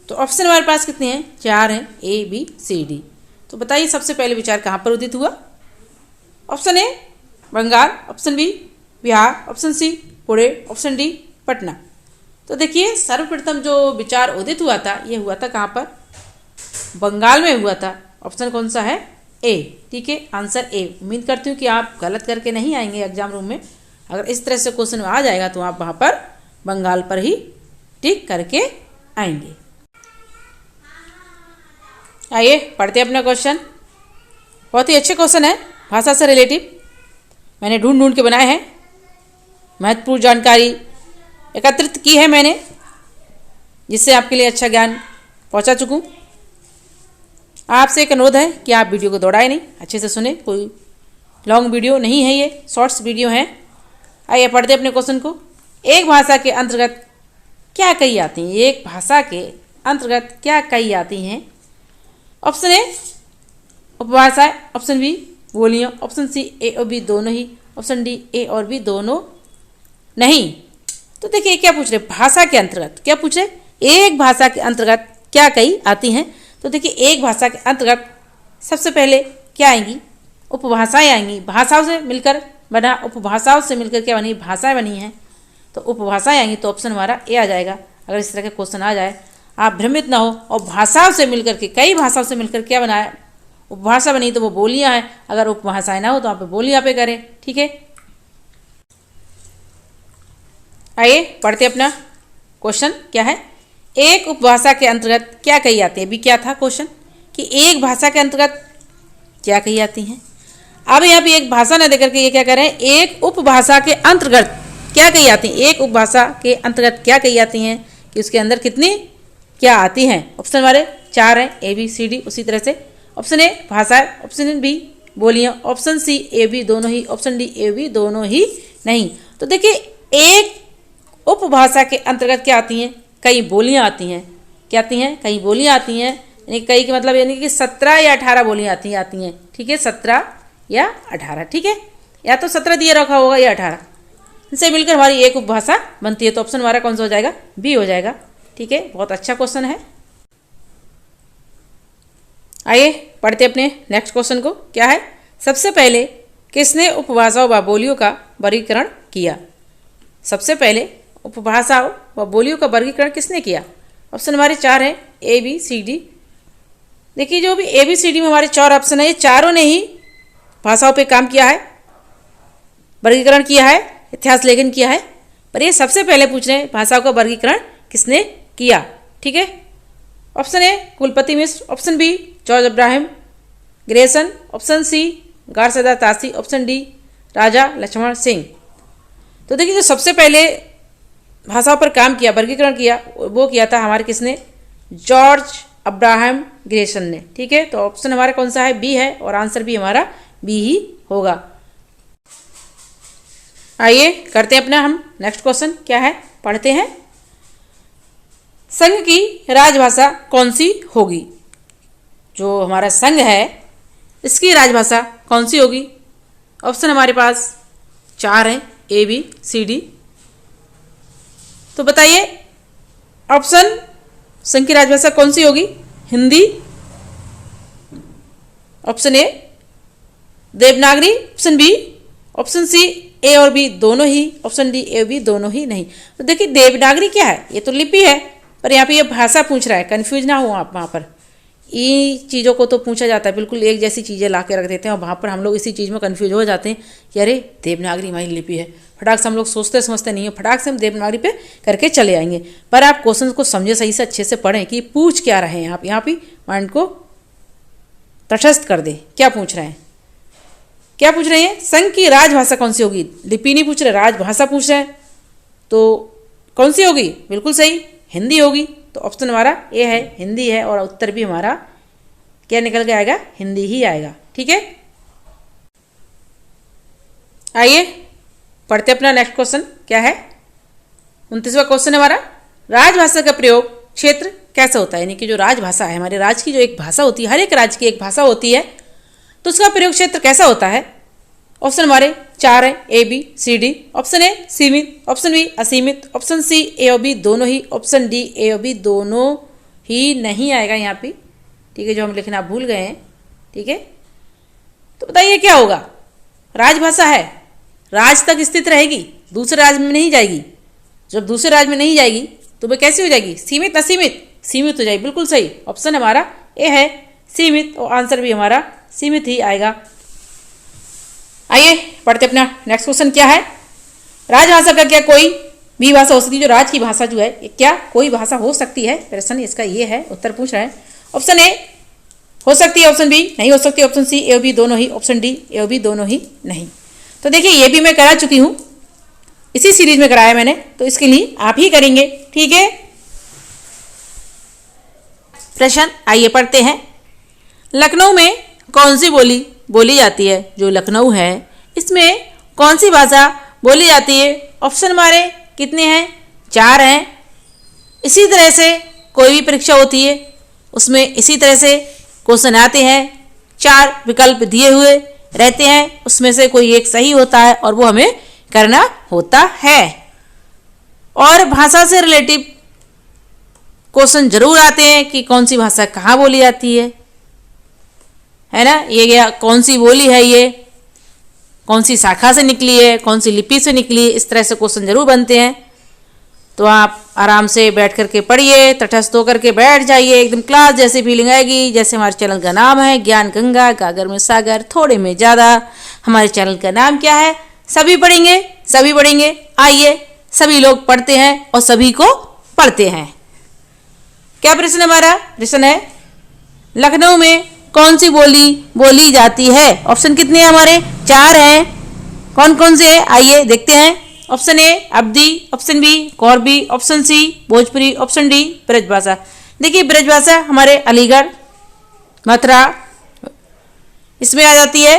तो ऑप्शन हमारे पास कितने हैं? 4 हैं, ए बी सी डी। तो बताइए सबसे पहले विचार कहाँ पर उदित हुआ? Option A Bengal, option B Bihar, option C Pune, option D Patna. तो देखिए सर्वप्रथम जो विचार उदित हुआ था ये हुआ था कहाँ पर? बंगाल में हुआ था। ऑप्शन कौन सा है? ए। ठीक है, आंसर ए। उम्मीद करती हूँ कि आप गलत करके नहीं आएंगे एग्जाम रूम में। अगर इस तरह से क्वेश्चन आ जाएगा तो आप वहाँ पर बंगाल पर ही टिक करके आएंगे। आइए पढ़ते अपना क्वेश्चन। बहुत ही अच्छे क्वेश्चन है, भाषा से रिलेटिव मैंने ढूंढ ढूंढ के बनाए हैं। महत्वपूर्ण जानकारी एकत्रित की है मैंने, जिससे आपके लिए अच्छा ज्ञान पहुंचा चुकूं। आपसे एक अनुरोध है कि आप वीडियो को दौड़ाए नहीं, अच्छे से सुने। कोई लॉन्ग वीडियो नहीं है, ये शॉर्ट्स वीडियो है। आइए पढ़ते अपने क्वेश्चन को। एक भाषा के अंतर्गत क्या कही आती हैं? एक भाषा के अंतर्गत क्या कही आती हैं? ऑप्शन ए उपभाषाएं, ऑप्शन बी बोलियां, ऑप्शन सी ए और बी दोनों ही, ऑप्शन डी ए और बी दोनों नहीं। तो देखिए क्या पूछ रहे, भाषा के अंतर्गत क्या पूछ रहे? एक भाषा के अंतर्गत क्या कही आती हैं? तो देखिए एक भाषा के अंतर्गत सबसे पहले क्या आएंगी? उपभाषाएं आएंगी। भाषाओं से मिलकर बना, उपभाषाओं से मिलकर क्या बनी? भाषाएं बनी हैं, तो उपभाषाएं आएंगी। तो ऑप्शन हमारा ए आ जाएगा। अगर इस तरह का क्वेश्चन आ जाए आप भ्रमित ना हो। और भाषाओं से मिलकर के, कई भाषाओं से मिलकर क्या बनाया? उपभाषा बनी, तो वो बोलियां हैं। अगर उपभाषाएं ना हो तो आप बोलियां पे करें। ठीक है, आइए पढ़ते अपना क्वेश्चन। क्या है? एक उपभाषा के अंतर्गत क्या कही आती है? अभी क्या था क्वेश्चन कि एक भाषा के अंतर्गत क्या कही आती हैं। अब यहाँ पे एक भाषा न देकर के ये क्या करें? एक उपभाषा के अंतर्गत क्या कही आती हैं? एक उपभाषा के अंतर्गत क्या कही आती हैं कि उसके अंदर कितनी क्या आती हैं? ऑप्शन हमारे 4 हैं, ए बी सी डी। उसी तरह से ऑप्शन ए भाषा, ऑप्शन बी बोलियां, ऑप्शन सी ए बी दोनों ही, ऑप्शन डी ए बी दोनों ही नहीं। तो देखिए एक उपभाषा के अंतर्गत क्या आती हैं? कई बोलियां आती हैं। क्या आती हैं? कई बोलियां आती हैं। यानी कई के मतलब यानी कि 17 या 18 बोलियां आती हैं। ठीक है, 17 या 18। ठीक है, या तो 17 दिए रखा होगा या 18, इनसे मिलकर हमारी एक उपभाषा बनती है। तो ऑप्शन हमारा कौन सा हो जाएगा? बी हो जाएगा। ठीक है, बहुत अच्छा क्वेश्चन है। आइए पढ़ते अपने नेक्स्ट क्वेश्चन को। क्या है? सबसे पहले किसने उपभाषाओं व बोलियों का वर्गीकरण किया? सबसे पहले उपभाषाओं व बोलियों का वर्गीकरण किसने किया? ऑप्शन हमारे 4 हैं, ए बी सी डी। देखिए जो भी ए बी सी डी में हमारे 4 ऑप्शन है, ये चारों ने ही भाषाओं पे काम किया है, वर्गीकरण किया है, इतिहास लेखन किया है। पर ये सबसे पहले पूछ रहे हैं भाषाओं का वर्गीकरण किसने किया। ठीक है, option A Kulpati Mishra, option B George Abraham Grierson, option C Garcin de Tassy, option D Raja Lakshman Singh. तो देखिए जो सबसे पहले भाषाओं पर काम किया, वर्गीकरण किया, वो किया था हमारे किसने? जॉर्ज अब्राहम ग्रेसन ने। ठीक है, तो ऑप्शन हमारा कौन सा है? बी है, और आंसर भी हमारा बी ही होगा। आइए करते हैं अपना हम नेक्स्ट क्वेश्चन। क्या है? पढ़ते हैं। संघ की राजभाषा कौन सी होगी? जो हमारा संघ है इसकी राजभाषा कौन सी होगी? ऑप्शन हमारे पास 4 हैं, ए बी सी डी। तो बताइए ऑप्शन संघ की राजभाषा कौन सी होगी? Hindi, option A Devanagari, option B, option C A और बी दोनों ही, ऑप्शन डी ए बी दोनों ही नहीं। तो देखिए देवनागरी क्या है? ये तो लिपि है, पर यहाँ पे ये भाषा पूछ रहा है, कंफ्यूज ना हो आप वहाँ पर। ये चीज़ों को तो पूछा जाता है, बिल्कुल एक जैसी चीज़ें ला के रख देते हैं और वहाँ पर हम लोग इसी चीज़ में कन्फ्यूज हो जाते हैं कि अरे देवनागरी हमारी लिपि है। फटाक से हम लोग सोचते समझते नहीं है, फटाक से हम देवनागरी पे करके चले आएंगे। पर आप क्वेश्चन को समझे, सही से अच्छे से पढ़ें कि पूछ क्या रहे हैं आप। यहाँ पे माइंड को तटस्थ कर दे, क्या पूछ रहे हैं, क्या पूछ रहे हैं। संघ की राजभाषा कौन सी होगी? लिपि नहीं पूछ रहे, राजभाषा पूछ रहे हैं। तो कौन सी होगी? बिल्कुल सही, हिंदी होगी। तो ऑप्शन हमारा ए है, हिंदी है। और उत्तर भी हमारा क्या निकल के आएगा? हिंदी ही आएगा। ठीक है, आइए पढ़ते अपना नेक्स्ट क्वेश्चन। क्या है? 29वां क्वेश्चन है हमारा, राजभाषा का प्रयोग क्षेत्र कैसे होता है? यानी कि जो राजभाषा है, हमारे राज्य की जो एक भाषा होती है, हर एक राज्य की एक भाषा होती है, तो उसका प्रयोग क्षेत्र कैसा होता है? ऑप्शन हमारे 4 है, A B C D. Option A सीमित, ऑप्शन बी असीमित, ऑप्शन सी ए और बी दोनों ही, ऑप्शन डी ए और बी दोनों ही नहीं आएगा यहाँ पे। ठीक है, जो हम लिखना भूल गए हैं। ठीक है, तो बताइए क्या होगा? राजभाषा है, राज्य तक स्थित रहेगी, दूसरे राज्य में नहीं जाएगी। जब दूसरे राज्य में नहीं जाएगी तो वह कैसी हो जाएगी? सीमित असीमित? सीमित हो जाएगी। बिल्कुल सही, ऑप्शन हमारा ए है सीमित, और आंसर भी हमारा सीमित ही आएगा। आइए पढ़ते अपना नेक्स्ट क्वेश्चन। क्या है? राजभाषा का क्या कोई भी भाषा हो सकती है? जो राज्य की भाषा जो है, क्या कोई भाषा हो सकती है? प्रश्न इसका ये है, उत्तर पूछ रहे हैं। ऑप्शन ए हो सकती है, ऑप्शन बी नहीं हो सकती, ऑप्शन सी ए और बी दोनों ही, ऑप्शन डी ए और बी दोनों ही नहीं। तो देखिए, ये भी मैं करा चुकी हूँ, इसी सीरीज में कराया मैंने, तो इसके लिए आप ही करेंगे। ठीक है, प्रश्न आइए पढ़ते हैं। लखनऊ में कौन सी बोली बोली जाती है? जो लखनऊ है इसमें कौन सी भाषा बोली जाती है? ऑप्शन हमारे कितने हैं? 4 हैं। इसी तरह से कोई भी परीक्षा होती है उसमें इसी तरह से क्वेश्चन आते हैं, 4 विकल्प दिए हुए रहते हैं, उसमें से कोई एक सही होता है और वो हमें करना होता है। और भाषा से रिलेटिव क्वेश्चन जरूर आते हैं कि कौन सी भाषा कहाँ बोली जाती है ना। ये क्या, कौन सी बोली है, ये कौन सी शाखा से निकली है, कौन सी लिपि से निकली है, इस तरह से क्वेश्चन जरूर बनते हैं। तो आप आराम से बैठ करके पढ़िए, तटस्थ होकर के बैठ जाइए, एकदम क्लास जैसी फीलिंग आएगी। जैसे हमारे चैनल का नाम है ज्ञान गंगा, गागर में सागर, थोड़े में ज़्यादा। हमारे चैनल का नाम क्या है? सभी पढ़ेंगे, सभी पढ़ेंगे। आइए सभी लोग पढ़ते हैं और सभी को पढ़ते हैं। क्या प्रश्न हमारा? प्रश्न है, लखनऊ में कौन सी बोली बोली जाती है? ऑप्शन कितने हैं हमारे? 4 हैं। कौन कौन से हैं? आइए देखते हैं। Option A Awadhi, option B Kauravi, option C Bhojpuri, option D Brajbhasha. देखिए, ब्रजभाषा हमारे अलीगढ़, मथुरा इसमें आ जाती है।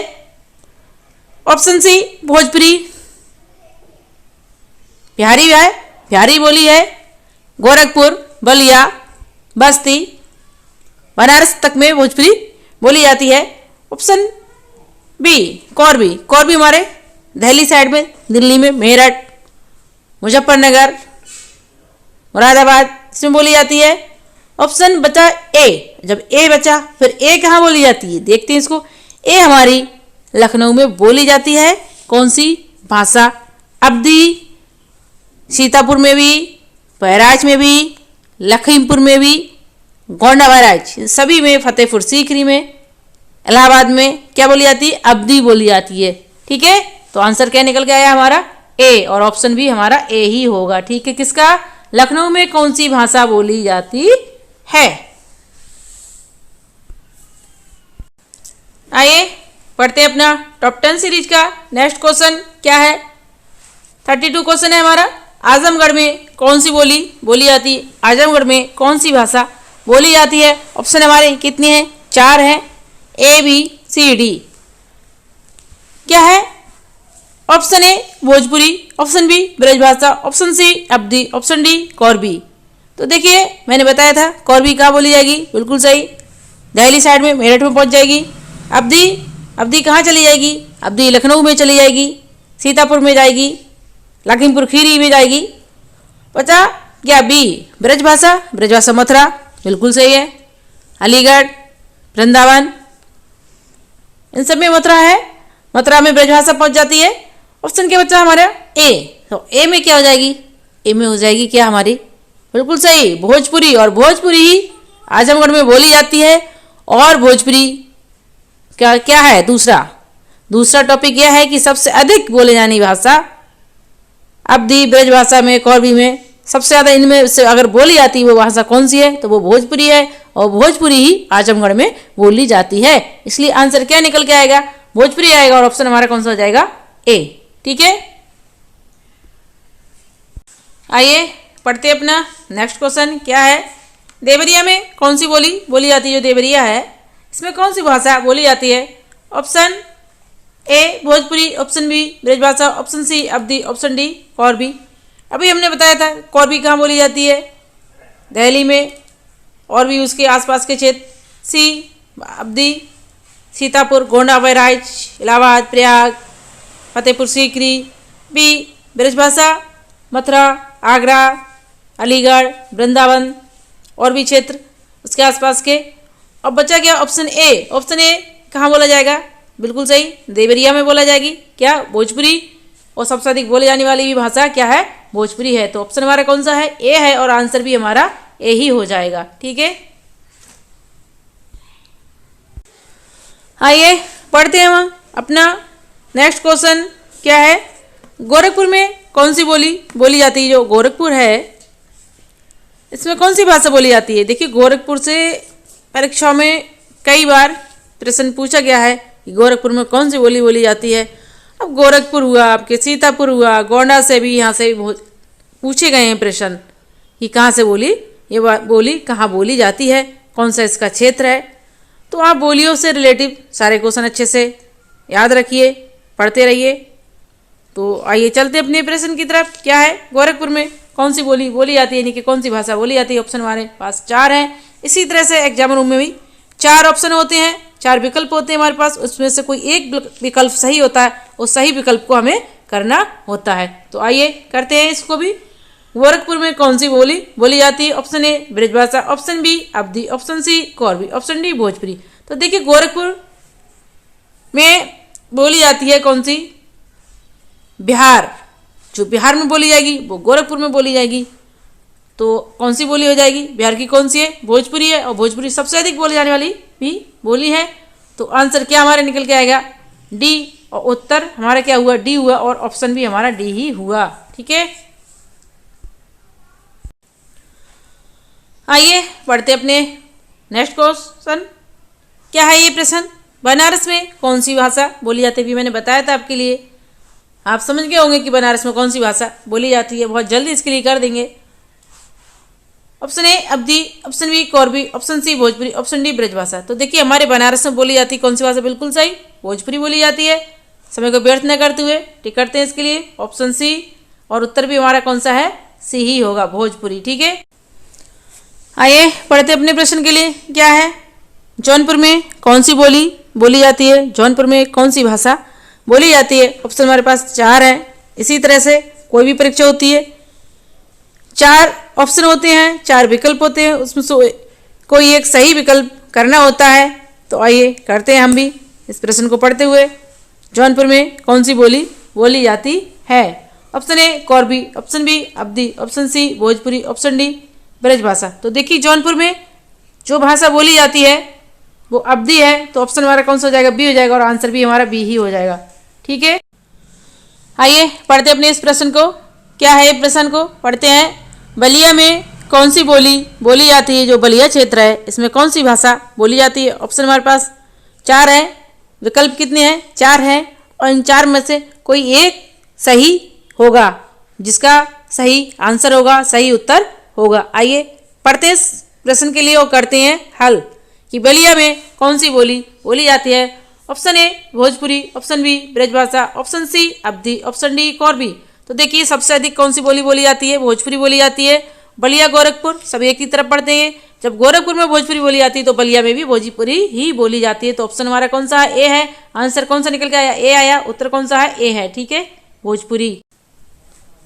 ऑप्शन सी भोजपुरी, बिहारी है, बिहारी बोली है। गोरखपुर, बलिया, बस्ती, बनारस तक में भोजपुरी बोली जाती है। ऑप्शन बी कोरबी, कोरबी हमारे दिल्ली साइड में, दिल्ली में मेरठ, मुजफ्फरनगर, मुरादाबाद इसमें बोली जाती है। ऑप्शन बचा ए। जब ए बचा फिर ए कहाँ बोली जाती है? देखते हैं इसको। ए हमारी लखनऊ में बोली जाती है। कौन सी भाषा? अवधी, सीतापुर में भी, बहराइच में भी, लखीमपुर में भी, गोंडा बहराइच सभी में, फतेहपुर सीकरी में, इलाहाबाद में क्या बोली जाती है? अवधी बोली जाती है। ठीक है, तो आंसर क्या निकल के आया हमारा? ए, और ऑप्शन भी हमारा ए ही होगा। ठीक है, किसका? लखनऊ में कौन सी भाषा बोली जाती है? आइए पढ़ते हैं अपना टॉप 10 सीरीज का नेक्स्ट क्वेश्चन। क्या है? 32 क्वेश्चन है हमारा। आजमगढ़ में कौन सी बोली बोली जाती है? आजमगढ़ में कौन सी भाषा बोली जाती है? ऑप्शन हमारे कितने हैं? 4 हैं, ए बी सी डी। क्या है? Option A Bhojpuri, option B Brajbhasha, option C Awadhi, option D Kauravi. तो देखिए, मैंने बताया था कोरबी कहाँ बोली जाएगी? बिल्कुल सही, दिल्ली साइड में, मेरठ में पहुंच जाएगी। अवधी, अवधी कहाँ चली जाएगी? अवधी लखनऊ में चली जाएगी, सीतापुर में जाएगी, लखीमपुर खीरी में जाएगी। बचा क्या? बी ब्रजभाषा, ब्रजभाषा मथुरा, बिल्कुल सही है। अलीगढ़, वृंदावन इन सब में मथुरा है, मथुरा में ब्रजभाषा पहुंच जाती है। ऑप्शन क्या बचा हमारा? ए। तो ए में क्या हो जाएगी? ए में हो जाएगी क्या हमारी? बिल्कुल सही, भोजपुरी। और भोजपुरी ही आजमगढ़ में बोली जाती है और भोजपुरी क्या क्या है दूसरा टॉपिक यह है कि सबसे अधिक बोले जाने भाषा अवधी ब्रजभाषा में कौरवी में सबसे ज़्यादा इनमें से अगर बोली जाती है वो भाषा कौन सी है, तो वो भोजपुरी है और भोजपुरी ही आजमगढ़ में बोली जाती है। इसलिए आंसर क्या निकल के आएगा, भोजपुरी आएगा और ऑप्शन हमारा कौन सा हो जाएगा, ए। ठीक है, आइए पढ़ते अपना नेक्स्ट क्वेश्चन। क्या है, देवरिया में कौन सी बोली बोली जाती है, जो देवरिया है इसमें कौन सी भाषा बोली जाती है। Option A Bhojpuri, option B Brajbhasha, option C Awadhi, option D Kauravi. अभी हमने बताया था कौरवी कहाँ बोली जाती है, दिल्ली में और भी उसके आसपास के क्षेत्र। सी अवधी सीतापुर, गोंडा, बहराइच, इलाहाबाद, प्रयाग, फतेहपुर सीकरी। बी ब्रजभाषा मथुरा, आगरा, अलीगढ़, वृंदावन और भी क्षेत्र उसके आसपास के। अब बचा क्या ऑप्शन ए। ऑप्शन ए कहाँ बोला जाएगा, बिल्कुल सही, देवरिया में बोला जाएगी। क्या, भोजपुरी, और सबसे अधिक बोले जाने वाली भी भाषा क्या है, भोजपुरी है। तो ऑप्शन हमारा कौन सा है, ए है, और आंसर भी हमारा ए ही हो जाएगा। ठीक है, आइए पढ़ते हैं हम अपना नेक्स्ट क्वेश्चन। क्या है, गोरखपुर में कौन सी बोली बोली जाती है। जो गोरखपुर है इसमें कौन सी भाषा बोली जाती है। देखिए, गोरखपुर से परीक्षाओं में कई बार प्रश्न पूछा गया है कि गोरखपुर में कौन सी बोली बोली जाती है। अब गोरखपुर हुआ, आपके सीतापुर हुआ, गोंडा से भी, यहाँ से भी पूछे गए हैं प्रश्न कि कहाँ से बोली, ये बोली कहाँ बोली जाती है, कौन सा इसका क्षेत्र है। तो आप बोलियों से रिलेटिव सारे क्वेश्चन अच्छे से याद रखिए, पढ़ते रहिए। तो आइए चलते अपने प्रश्न की तरफ। क्या है, गोरखपुर में कौन सी बोली बोली जाती है, यानी कि कौन सी भाषा बोली जाती है। ऑप्शन हमारे पास 4 हैं। इसी तरह से एग्जाम रूम में भी 4 ऑप्शन होते हैं, 4 विकल्प होते हैं हमारे पास। उसमें से कोई एक विकल्प सही होता है, उस सही विकल्प को हमें करना होता है। तो आइए करते हैं इसको भी। गोरखपुर में कौन सी बोली बोली जाती है। Option A Brajbhasha, option B Awadhi, option C Kauravi, option D Bhojpuri. तो देखिए, गोरखपुर में बोली जाती है कौन सी, बिहार। जो बिहार में बोली जाएगी वो गोरखपुर में बोली जाएगी। तो कौन सी बोली हो जाएगी, बिहार की कौन सी है, भोजपुरी है, और भोजपुरी सबसे अधिक बोली जाने वाली भी बोली है। तो आंसर क्या हमारे निकल के आएगा, डी, और उत्तर हमारा क्या हुआ, डी हुआ, और ऑप्शन भी हमारा डी ही हुआ। ठीक है, आइए पढ़ते अपने नेक्स्ट क्वेश्चन। क्या है ये प्रश्न, बनारस में कौन सी भाषा बोली जाती है। भी मैंने बताया था आपके लिए, आप समझ गए होंगे कि बनारस में कौन सी भाषा बोली जाती है। बहुत जल्दी इसके लिए कर देंगे। Option A Awadhi, option B Kauravi, option C Bhojpuri, option D Brajbhasha. तो देखिए, हमारे बनारस में बोली जाती है कौन सी भाषा, बिल्कुल सही, भोजपुरी बोली जाती है। समय को व्यर्थ न करते हुए टिक करते हैं इसके लिए ऑप्शन सी, और उत्तर भी हमारा कौन सा है, सी ही होगा, भोजपुरी। ठीक है, आइए पढ़ते अपने प्रश्न के लिए। क्या है, जौनपुर में कौन सी बोली बोली जाती है। जौनपुर में कौन सी भाषा बोली जाती है। ऑप्शन हमारे पास 4 हैं। इसी तरह से कोई भी परीक्षा होती है, 4 ऑप्शन होते हैं, 4 विकल्प होते हैं, उसमें से कोई एक सही विकल्प करना होता है। तो आइए करते हैं हम भी इस प्रश्न को पढ़ते हुए। जौनपुर में कौन सी बोली बोली जाती है। Option A Kauravi, option B Awadhi, option C Bhojpuri, option D Brajbhasha. तो देखिए, जौनपुर में जो भाषा बोली जाती है वो अवधी है। तो ऑप्शन हमारा कौन सा हो जाएगा, बी हो जाएगा, और आंसर भी हमारा बी ही हो जाएगा। ठीक है, आइए पढ़ते अपने इस प्रश्न को। क्या है, प्रश्न को पढ़ते हैं। बलिया में कौन सी बोली बोली जाती है। जो बलिया क्षेत्र है इसमें कौन सी भाषा बोली जाती है। ऑप्शन हमारे पास 4 है, विकल्प कितने हैं, 4 हैं, और इन 4 में से कोई एक सही होगा, जिसका सही आंसर होगा, सही उत्तर होगा। आइए पढ़ते हैं इस प्रश्न के लिए और करते हैं हल कि बलिया में कौन सी बोली बोली जाती है। Option A Bhojpuri, option B Brajbhasha, option C Awadhi, option D Kauravi. तो देखिए, सबसे अधिक कौन सी बोली बोली जाती है, भोजपुरी बोली जाती है। बलिया गोरखपुर सब एक ही तरफ पढ़ते हैं। जब गोरखपुर में भोजपुरी बोली जाती है तो बलिया में भी भोजपुरी ही बोली जाती है। तो ऑप्शन हमारा कौन सा है, ए है। आंसर कौन सा निकल के आया, ए आया। उत्तर कौन सा है, ए है। ठीक है, भोजपुरी।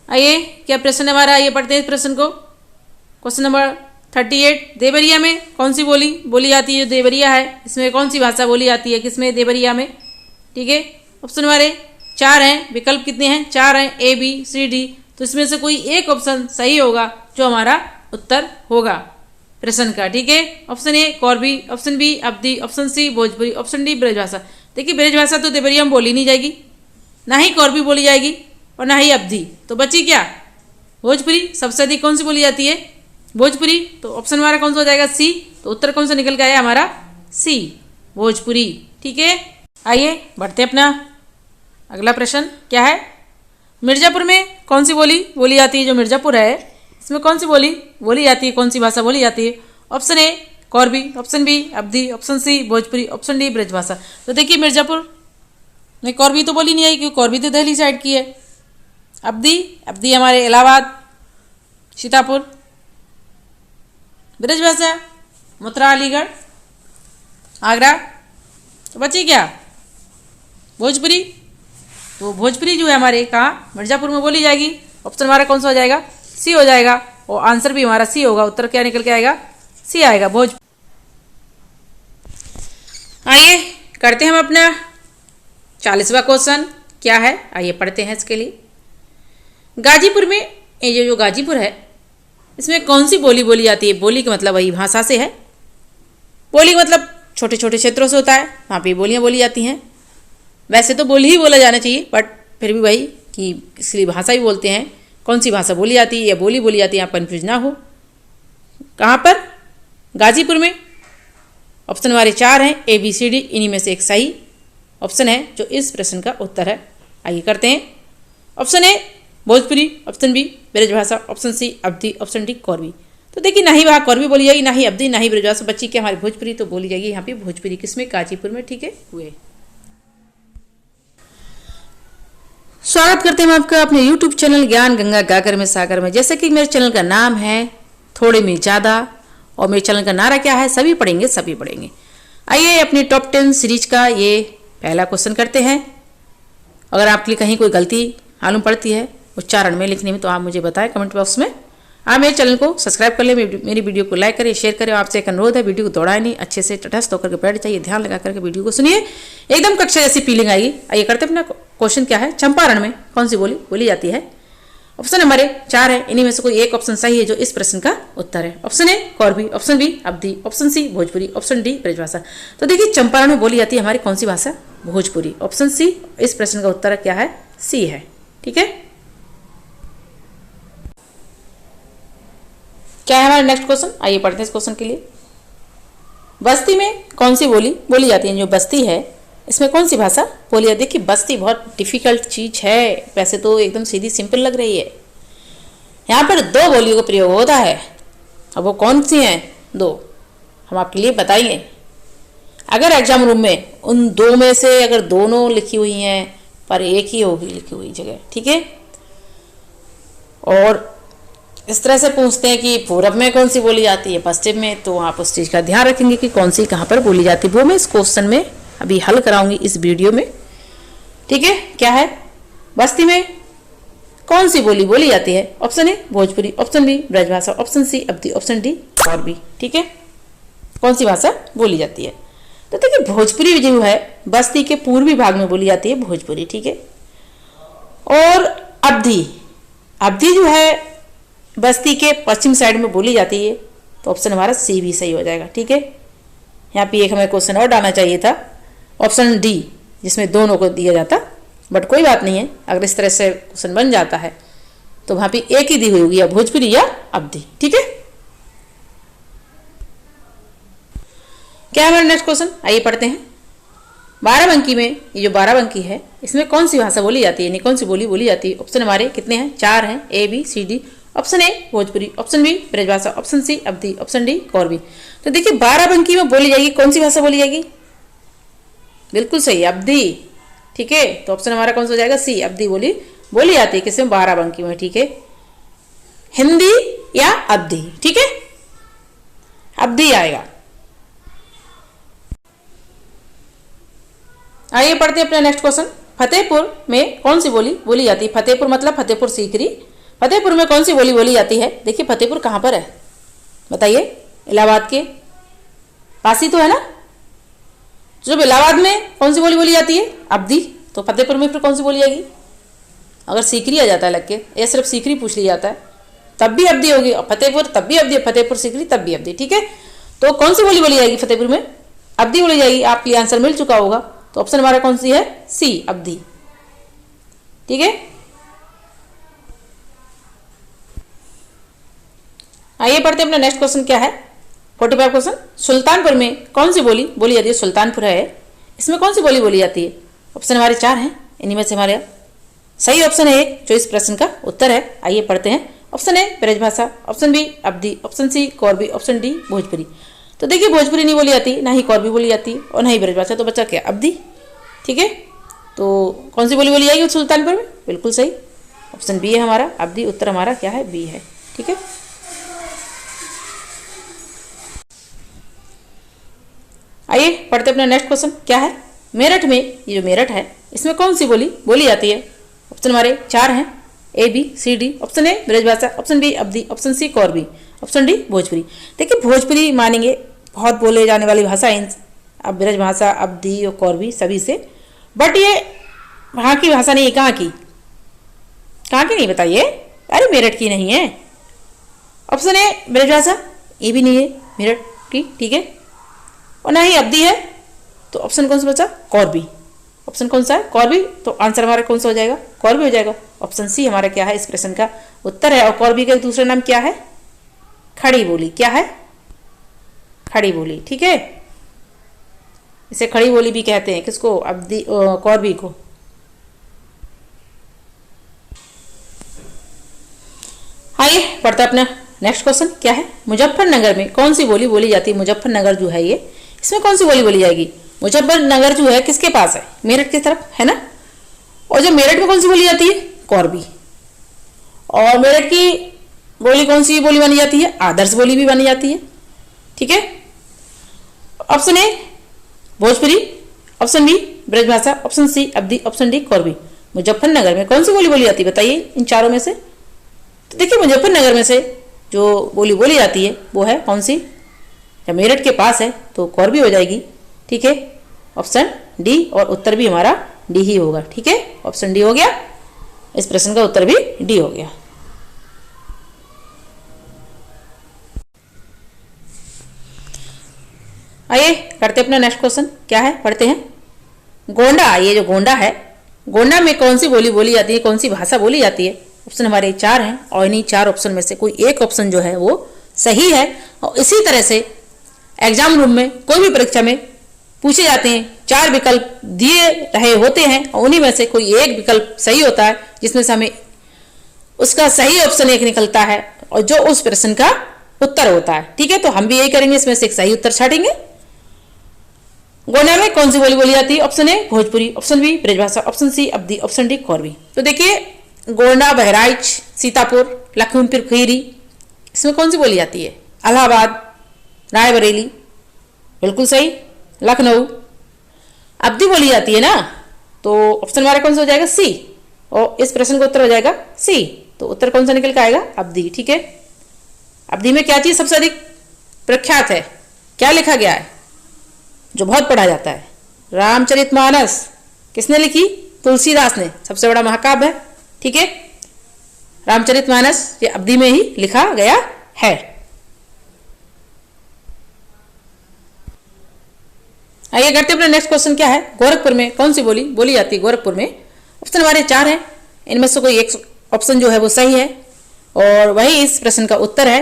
आइए क्या प्रश्न हमारा, आइए पढ़ते हैं इस प्रश्न को। क्वेश्चन नंबर 38, देवरिया में कौन सी बोली बोली जाती है। जो देवरिया है इसमें कौन सी भाषा बोली जाती है, किसमें, देवरिया में। ठीक है, ऑप्शन हमारे 4 हैं, विकल्प कितने हैं, 4 हैं, ए बी सी डी। तो इसमें से कोई एक ऑप्शन सही होगा, जो हमारा उत्तर होगा। प्रश्न का, ठीक है। Option A Kauravi, option B Awadhi, option C Bhojpuri, option D Brajbhasha. देखिए ब्रजभाषा तो देवरिया में बोली नहीं जाएगी, ना ही कोरबी बोली जाएगी और ना ही अवधी, तो बची क्या, भोजपुरी। सबसे अधिक कौन सी बोली जाती है, भोजपुरी। तो ऑप्शन हमारा कौन सा हो जाएगा, सी। तो उत्तर कौन सा निकल के आया हमारा, सी, भोजपुरी, ठीक है। आइए बढ़ते अपना अगला प्रश्न क्या है, मिर्जापुर में कौन सी बोली बोली जाती है। जो मिर्जापुर है इसमें कौन सी बोली बोली जाती है, कौन सी भाषा बोली जाती है। Option A Kauravi, option B Awadhi, option C Bhojpuri, option D Brajbhasha. तो देखिए मिर्जापुर में कोरबी तो बोली नहीं आई क्योंकि कोरबी तो दिल्ली साइड की है। अवधी हमारे इलाहाबाद, सीतापुर। ब्रजभाषा मथुरा, अलीगढ़, आगरा। तो बची क्या, भोजपुरी। तो भोजपुरी जो है हमारे कहाँ, मिर्जापुर में बोली जाएगी। ऑप्शन हमारा कौन सा हो जाएगा, सी हो जाएगा और आंसर भी हमारा सी होगा। उत्तर क्या निकल के आएगा, सी आएगा, भोज। आइए करते हैं हम अपना 40वां क्वेश्चन क्या है, आइए पढ़ते हैं इसके लिए। गाजीपुर में, ये जो गाजीपुर है इसमें कौन सी बोली बोली जाती है। बोली का मतलब वही भाषा से है, बोली का मतलब छोटे छोटे क्षेत्रों से होता है, वहाँ पे बोलियाँ बोली जाती हैं। वैसे तो बोली ही बोला जाना चाहिए बट फिर भी वही कि इसलिए भाषा ही बोलते हैं। कौन सी भाषा बोली जाती है या बोली बोली जाती है, आप कन्फ्यूज ना हो। कहाँ पर, गाजीपुर में। ऑप्शन हमारे 4 हैं, ए बी सी डी, इन्हीं में से एक सही ऑप्शन है जो इस प्रश्न का उत्तर है। आइए करते हैं। Option A Bhojpuri, option B Brajbhasha, option C Awadhi, option D Kauravi. तो देखिए ना ही वहाँ कोरबी बोली जाएगी, ना ही अवधी, ना ही ब्रजभाषा। बच्ची क्या हमारी भोजपुरी, तो बोली जाएगी यहाँ पे भोजपुरी। किसमें, गाजीपुर में, ठीक है। हुए स्वागत करते हैं हम आपका अपने YouTube चैनल ज्ञान गंगा गागर में सागर में। जैसे कि मेरे चैनल का नाम है थोड़े में ज़्यादा और मेरे चैनल का नारा क्या है, सभी पढ़ेंगे सभी पढ़ेंगे। आइए अपनी टॉप 10 सीरीज का ये पहला क्वेश्चन करते हैं। अगर आपके लिए कहीं कोई गलती मालूम पड़ती है उच्चारण में, लिखने में, तो आप मुझे बताएं कमेंट बॉक्स में। आप मेरे चैनल को सब्सक्राइब कर ले, मेरी वीडियो को लाइक करें, शेयर करें। आपसे एक अनुरोध है, वीडियो को दौड़ाए नहीं, अच्छे से तटस्थ होकर के बैठ जाइए, ध्यान लगा करके वीडियो को सुनिए, एकदम कक्षा जैसी फीलिंग आएगी। आइए करते अपना क्वेश्चन क्या है, चंपारण में कौन सी बोली बोली जाती है। ऑप्शन हमारे 4 है, इन्हीं में से कोई एक ऑप्शन सही है जो इस प्रश्न का उत्तर है। Option A Kauravi, option B Awadhi, option C Bhojpuri, option D Brajbhasha. तो देखिए चंपारण में बोली जाती है हमारी कौन सी भाषा, भोजपुरी। ऑप्शन सी इस प्रश्न का उत्तर क्या है, सी है, ठीक है। क्या है हमारा नेक्स्ट क्वेश्चन, आइए पढ़ते हैं इस क्वेश्चन के लिए। बस्ती में कौन सी बोली बोली जाती है। जो बस्ती है इसमें कौन सी भाषा बोली जाती है। देखिए बस्ती बहुत डिफिकल्ट चीज है, वैसे तो एकदम सीधी सिंपल लग रही है। यहाँ पर 2 बोलियों का प्रयोग होता है, अब वो कौन सी हैं 2, हम आपके लिए बताएंगे। अगर एग्जाम रूम में उन 2 में से अगर दोनों लिखी हुई हैं पर एक ही होगी लिखी हुई जगह, ठीक है। और इस तरह से पूछते हैं कि पूरब में कौन सी बोली जाती है, पश्चिम में, तो आप उस चीज़ का ध्यान रखेंगे कि कौन सी कहाँ पर बोली जाती है। वो मैं इस क्वेश्चन में अभी हल कराऊंगी इस वीडियो में, ठीक है। क्या है, बस्ती में कौन सी बोली बोली जाती है। Option A Bhojpuri, option B Brajbhasha, option C Awadhi, option D Kauravi, ठीक है। कौन सी भाषा बोली जाती है, तो देखिए भोजपुरी जो है बस्ती के पूर्वी भाग में बोली जाती है भोजपुरी, ठीक है। और अवधी जो है बस्ती के पश्चिम साइड में बोली जाती है, तो ऑप्शन हमारा सी भी सही हो जाएगा, ठीक है। यहाँ पे एक हमें क्वेश्चन और डालना चाहिए था, ऑप्शन डी, जिसमें दोनों को दिया जाता, बट कोई बात नहीं है। अगर इस तरह से क्वेश्चन बन जाता है तो वहाँ पे एक ही दी हुई होगी, या भोजपुरी या अवधी, ठीक है। क्या है हमारा नेक्स्ट क्वेश्चन, आइए पढ़ते हैं। 12 में, ये जो 12 है इसमें कौन सी भाषा बोली जाती है, यानी कौन सी बोली बोली जाती है। ऑप्शन हमारे कितने हैं, 4 हैं, A B C D. Option A Bhojpuri, option B Brajbhasha, option C Awadhi, option D Kauravi. तो देखिए 12 में बोली जाएगी कौन सी भाषा बोली जाएगी, बिल्कुल सही, अवधी, ठीक है। तो ऑप्शन हमारा कौन सा हो जाएगा, सी, अवधी बोली बोली जाती है किसमें, 12 में, ठीक है। हिंदी या अवधी, ठीक है, अवधी आएगा। आइए पढ़ते हैं अपना नेक्स्ट क्वेश्चन। फतेहपुर में कौन सी बोली बोली जाती है। फतेहपुर मतलब फतेहपुर सीकरी। फतेहपुर में कौन सी बोली बोली जाती है। देखिए फतेहपुर कहाँ पर है बताइए, इलाहाबाद के पास ही तो है ना। जब इलाहाबाद में कौन सी बोली बोली जाती है, अवधी, तो फतेहपुर में फिर कौन सी बोली जाएगी। अगर सीकरी आ जाता है लग के, या सिर्फ सीकरी पूछ लिया जाता है तब भी अवधि होगी, और फतेहपुर तब भी अवधि, फतेहपुर सीकरी तब भी अवधि। ठीक है, तो कौन सी बोली बोली जाएगी फतेहपुर में? अवधि बोली जाएगी। आपके लिए आंसर मिल चुका होगा, तो ऑप्शन हमारा कौन सी है? सी, अवधि। ठीक है, आइए पढ़ते हैं अपना नेक्स्ट क्वेश्चन क्या है। 45 क्वेश्चन, सुल्तानपुर में कौन सी बोली बोली जाती है? सुल्तानपुर है, इसमें कौन सी बोली बोली जाती है? ऑप्शन हमारे 4 हैं, इन्हीं में से हमारे सही ऑप्शन है एक जो इस प्रश्न का उत्तर है। आइए पढ़ते हैं। Option A Brajbhasha, option B Awadhi, option C Kauravi, option D Bhojpuri. तो देखिए भोजपुरी नहीं बोली जाती, ना ही कौरवी बोली जाती और ना ही ब्रजभाषा, तो बचा क्या? अवधि। ठीक है, तो कौन सी बोली बोली जाएगी सुल्तानपुर में? बिल्कुल सही, ऑप्शन बी है हमारा अवधि। उत्तर हमारा क्या है? बी है। ठीक है, आइए पढ़ते अपना नेक्स्ट क्वेश्चन क्या है। मेरठ में, ये जो मेरठ है इसमें कौन सी बोली बोली जाती है? ऑप्शन हमारे 4 हैं, A B C D. Option A Brajbhasha, option B Awadhi, option C Kauravi, option D Bhojpuri. देखिए भोजपुरी मानेंगे बहुत बोले जाने वाली भाषा है, अब ब्रजभाषा, अवधि और कौरवी सभी से, बट ये वहाँ की भाषा नहीं है। कहाँ की? कहाँ की नहीं बताइए? अरे मेरठ की नहीं है। ऑप्शन ए ब्रजभाषा, ये भी नहीं है मेरठ की। ठीक है, और ना ही अवधि है, तो ऑप्शन कौन सा बचा? कौरवी। ऑप्शन कौन सा है? कौरवी। तो आंसर हमारा कौन सा हो जाएगा? कौरवी हो जाएगा। ऑप्शन सी हमारा क्या है? इस प्रश्न का उत्तर है। और कौरवी का दूसरा नाम क्या है? खड़ी बोली। क्या है? खड़ी बोली। ठीक है, इसे खड़ी बोली भी कहते हैं। किसको? अवधि, कौरवी को। आइए पढ़ते अपना नेक्स्ट क्वेश्चन क्या है। मुजफ्फरनगर में कौन सी बोली बोली जाती है? मुजफ्फरनगर जो है ये, इसमें कौन सी बोली बोली जाएगी? मुजफ्फरनगर जो है किसके पास है? मेरठ की तरफ है ना। और जो मेरठ में कौन सी बोली जाती है? कौरवी। और मेरठ की बोली कौन सी बोली मानी जाती है? आदर्श बोली भी मानी जाती है। ठीक है, option A Bhojpuri, option B Brajbhasha, option C Awadhi, option D कौरवी। Muzaffarnagar में कौन सी बोली बोली जाती है बताइए इन चारों में से? तो देखिए मुजफ्फरनगर में से जो बोली बोली जाती है वो है कौन सी? जब मेरठ के पास है तो कौरवी हो जाएगी। ठीक है, ऑप्शन डी, और उत्तर भी हमारा डी ही होगा। ठीक है, ऑप्शन डी हो गया, इस प्रश्न का उत्तर भी डी हो गया। आइए करते अपना नेक्स्ट क्वेश्चन क्या है, पढ़ते हैं। गोंडा, ये जो गोंडा है, गोंडा में कौन सी बोली बोली जाती है? कौन सी भाषा बोली जाती है? ऑप्शन हमारे 4 हैं, और इन्हीं 4 ऑप्शन में से कोई एक ऑप्शन जो है वो सही है। और इसी तरह से एग्जाम रूम में कोई भी परीक्षा में पूछे जाते हैं, 4 विकल्प दिए रहे होते हैं और उन्हीं में से कोई एक विकल्प सही होता है, जिसमें से हमें उसका सही ऑप्शन एक निकलता है और जो उस प्रश्न का उत्तर होता है। ठीक है, तो हम भी यही करेंगे, इसमें से एक सही उत्तर छाटेंगे। गोंडा में कौन सी बोली बोली जाती है? Option A Bhojpuri, option B Brajbhasha, option C Awadhi, option D Kauravi. तो देखिए गोंडा, बहराइच, सीतापुर, लखीमपुर खीरी, इसमें कौन सी बोली जाती है? इलाहाबाद, रायबरेली, बिल्कुल सही, लखनऊ। अवधि बोली जाती है ना, तो ऑप्शन हमारा कौन सा हो जाएगा? सी, और इस प्रश्न का उत्तर हो जाएगा सी। तो उत्तर कौन सा निकल के आएगा? अवधि। ठीक है, अवधि में क्या चीज सबसे अधिक प्रख्यात है? क्या लिखा गया है जो बहुत पढ़ा जाता है? रामचरितमानस। किसने लिखी? तुलसीदास ने, सबसे बड़ा महाकाव्य है। ठीक है, रामचरितमानस ये अवधि में ही लिखा गया है। आइए करते हैं अपना नेक्स्ट क्वेश्चन क्या है। गोरखपुर में कौन सी बोली बोली जाती है? गोरखपुर में ऑप्शन हमारे 4 हैं, इनमें से कोई एक ऑप्शन जो है वो सही है और वही इस प्रश्न का उत्तर है।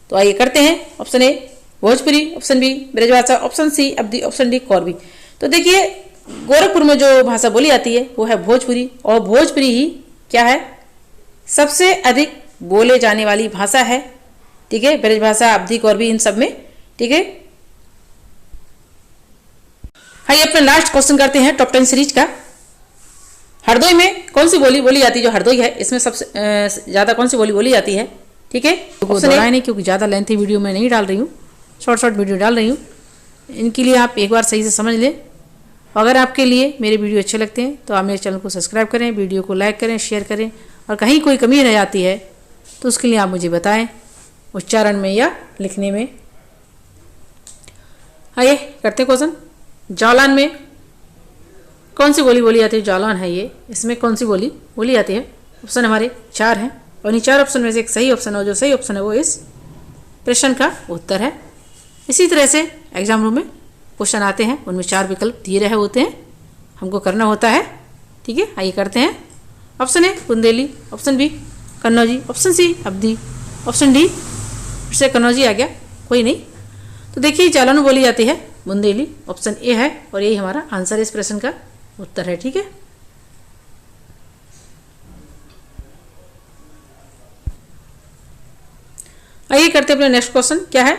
तो आइए करते हैं। Option A Bhojpuri, option B Brajbhasha, option C Awadhi, option D Kauravi. तो देखिए गोरखपुर में जो भाषा बोली जाती है वो है भोजपुरी, और भोजपुरी ही क्या है? सबसे अधिक बोले जाने वाली भाषा है। ठीक है, ब्रजभाषा, अवधि, कौरवी इन सब में। ठीक है, आइए अपना लास्ट क्वेश्चन करते हैं टॉप 10 सीरीज का। हरदोई में कौन सी बोली बोली जाती है? जो हरदोई है इसमें सबसे ज्यादा कौन सी बोली बोली जाती है? ठीक है, दोहराए नहीं क्योंकि ज्यादा लेंथी वीडियो मैं नहीं डाल रही हूँ, शॉर्ट वीडियो डाल रही हूँ। इनके लिए आप एक बार सही से समझ लें। अगर आपके लिए मेरे वीडियो अच्छे लगते हैं तो आप मेरे चैनल को सब्सक्राइब करें, वीडियो को लाइक करें, शेयर करें, और कहीं कोई कमी रह जाती है तो उसके लिए आप मुझे बताएं, उच्चारण में या लिखने में। आइए करते हैं क्वेश्चन। जालौन में कौन सी बोली बोली जाती है? जालौन है ये, इसमें कौन सी बोली बोली जाती है? ऑप्शन हमारे 4 हैं और इन 4 ऑप्शन में से एक सही ऑप्शन है, जो सही ऑप्शन है वो इस प्रश्न का उत्तर है। इसी तरह से एग्जाम रूम में क्वेश्चन आते हैं, उनमें 4 विकल्प दिए रहे होते हैं, हमको करना होता है। ठीक है, आइए करते हैं। Option A Bundeli, option B Kannauji, option C Awadhi, option D फिर से कन्नौजी आ गया, कोई नहीं। तो देखिए चालान बोली जाती है बुंदेली, ऑप्शन ए है और यही हमारा आंसर इस प्रश्न का उत्तर है। ठीक है, आइए करते हैं अपना नेक्स्ट क्वेश्चन। क्या है,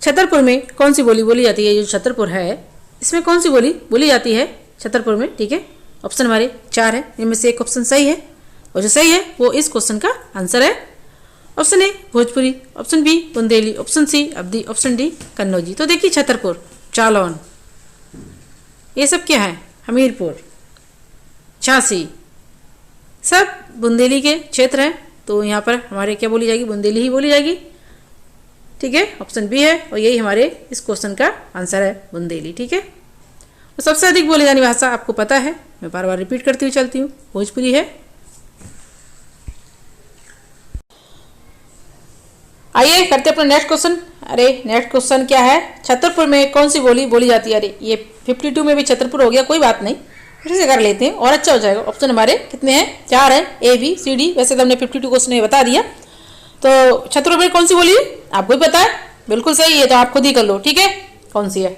छतरपुर में कौन सी बोली बोली जाती है? जो छतरपुर है इसमें कौन सी बोली बोली जाती है छतरपुर में? ठीक है, ऑप्शन हमारे 4 है, इनमें से एक ऑप्शन सही है और जो सही है वो इस क्वेश्चन का आंसर है। Option A Bhojpuri, option B Bundeli, option C Awadhi, option D Kannauji. तो देखिए छतरपुर, जालौन, ये सब क्या है? हमीरपुर, झांसी, सब बुंदेली के क्षेत्र हैं। तो यहाँ पर हमारे क्या बोली जाएगी? बुंदेली ही बोली जाएगी। ठीक है, ऑप्शन बी है और यही हमारे इस क्वेश्चन का आंसर है, बुंदेली। ठीक है, तो सबसे अधिक बोली जाने भाषा आपको पता है, मैं बार बार रिपीट करती हुई चलती हूँ, भोजपुरी है। आइए करते अपना नेक्स्ट क्वेश्चन। अरे नेक्स्ट क्वेश्चन क्या है, छतरपुर में कौन सी बोली बोली जाती है? अरे ये 52 में भी छतरपुर हो गया, कोई बात नहीं, फिर से कर लेते हैं और अच्छा हो जाएगा। ऑप्शन हमारे कितने हैं? 4 है, ए बी सी डी। वैसे तो हमने 52 क्वेश्चन में बता दिया। तो छतरपुर में कौन सी बोली आपको ही पता है, बिल्कुल सही है, तो आप खुद ही कर लो। ठीक है, कौन सी है?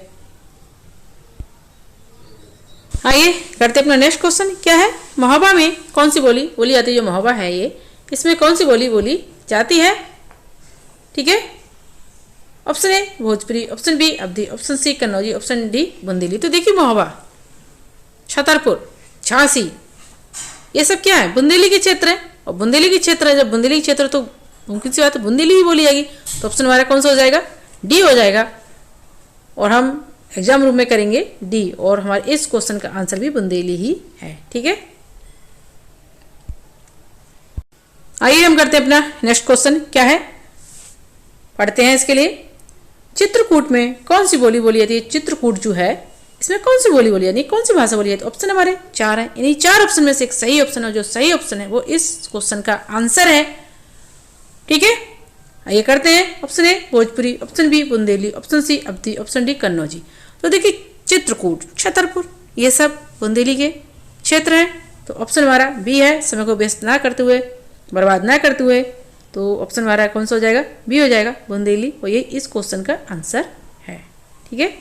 आइए करते अपना नेक्स्ट क्वेश्चन। क्या है, महोबा में कौन सी बोली बोली जाती है? जो महोबा है ये, इसमें कौन सी बोली बोली जाती है? ठीक है, option A Bhojpuri, option B Awadhi, option C Kannauji, option D Bundeli. तो देखिए महोबा, छतरपुर, झांसी, ये सब क्या है? बुंदेली के क्षेत्र है और बुंदेली के क्षेत्र है। जब बुंदेली के क्षेत्र तो मुमकिन सी बात है बुंदेली ही बोली जाएगी। तो ऑप्शन हमारा कौन सा हो जाएगा? डी हो जाएगा और हम एग्जाम रूम में करेंगे डी और हमारे इस क्वेश्चन का आंसर भी बुंदेली ही है। ठीक है, आइए हम करते हैं अपना नेक्स्ट क्वेश्चन। क्या है, पढ़ते हैं इसके लिए। चित्रकूट में कौन सी बोली बोली जाती है? चित्रकूट जो है इसमें कौन सी बोली बोली जाती है, कौन सी भाषा बोली जाती है? ऑप्शन हमारे 4 है, इन्हीं 4 ऑप्शन में से एक सही ऑप्शन है, जो सही ऑप्शन है वो इस क्वेश्चन का आंसर है। ठीक है, आइए करते हैं। Option A Bhojpuri, option B Bundeli, option C Awadhi, option D Kannauji. तो देखिए चित्रकूट, छतरपुर, ये सब बुंदेली के क्षेत्र हैं। तो ऑप्शन हमारा बी है, समय को वेस्ट ना करते हुए, बर्बाद ना करते हुए। तो ऑप्शन हमारा कौन सा हो जाएगा? बी हो जाएगा, बुंदेली, और ये इस क्वेश्चन का आंसर है। ठीक है,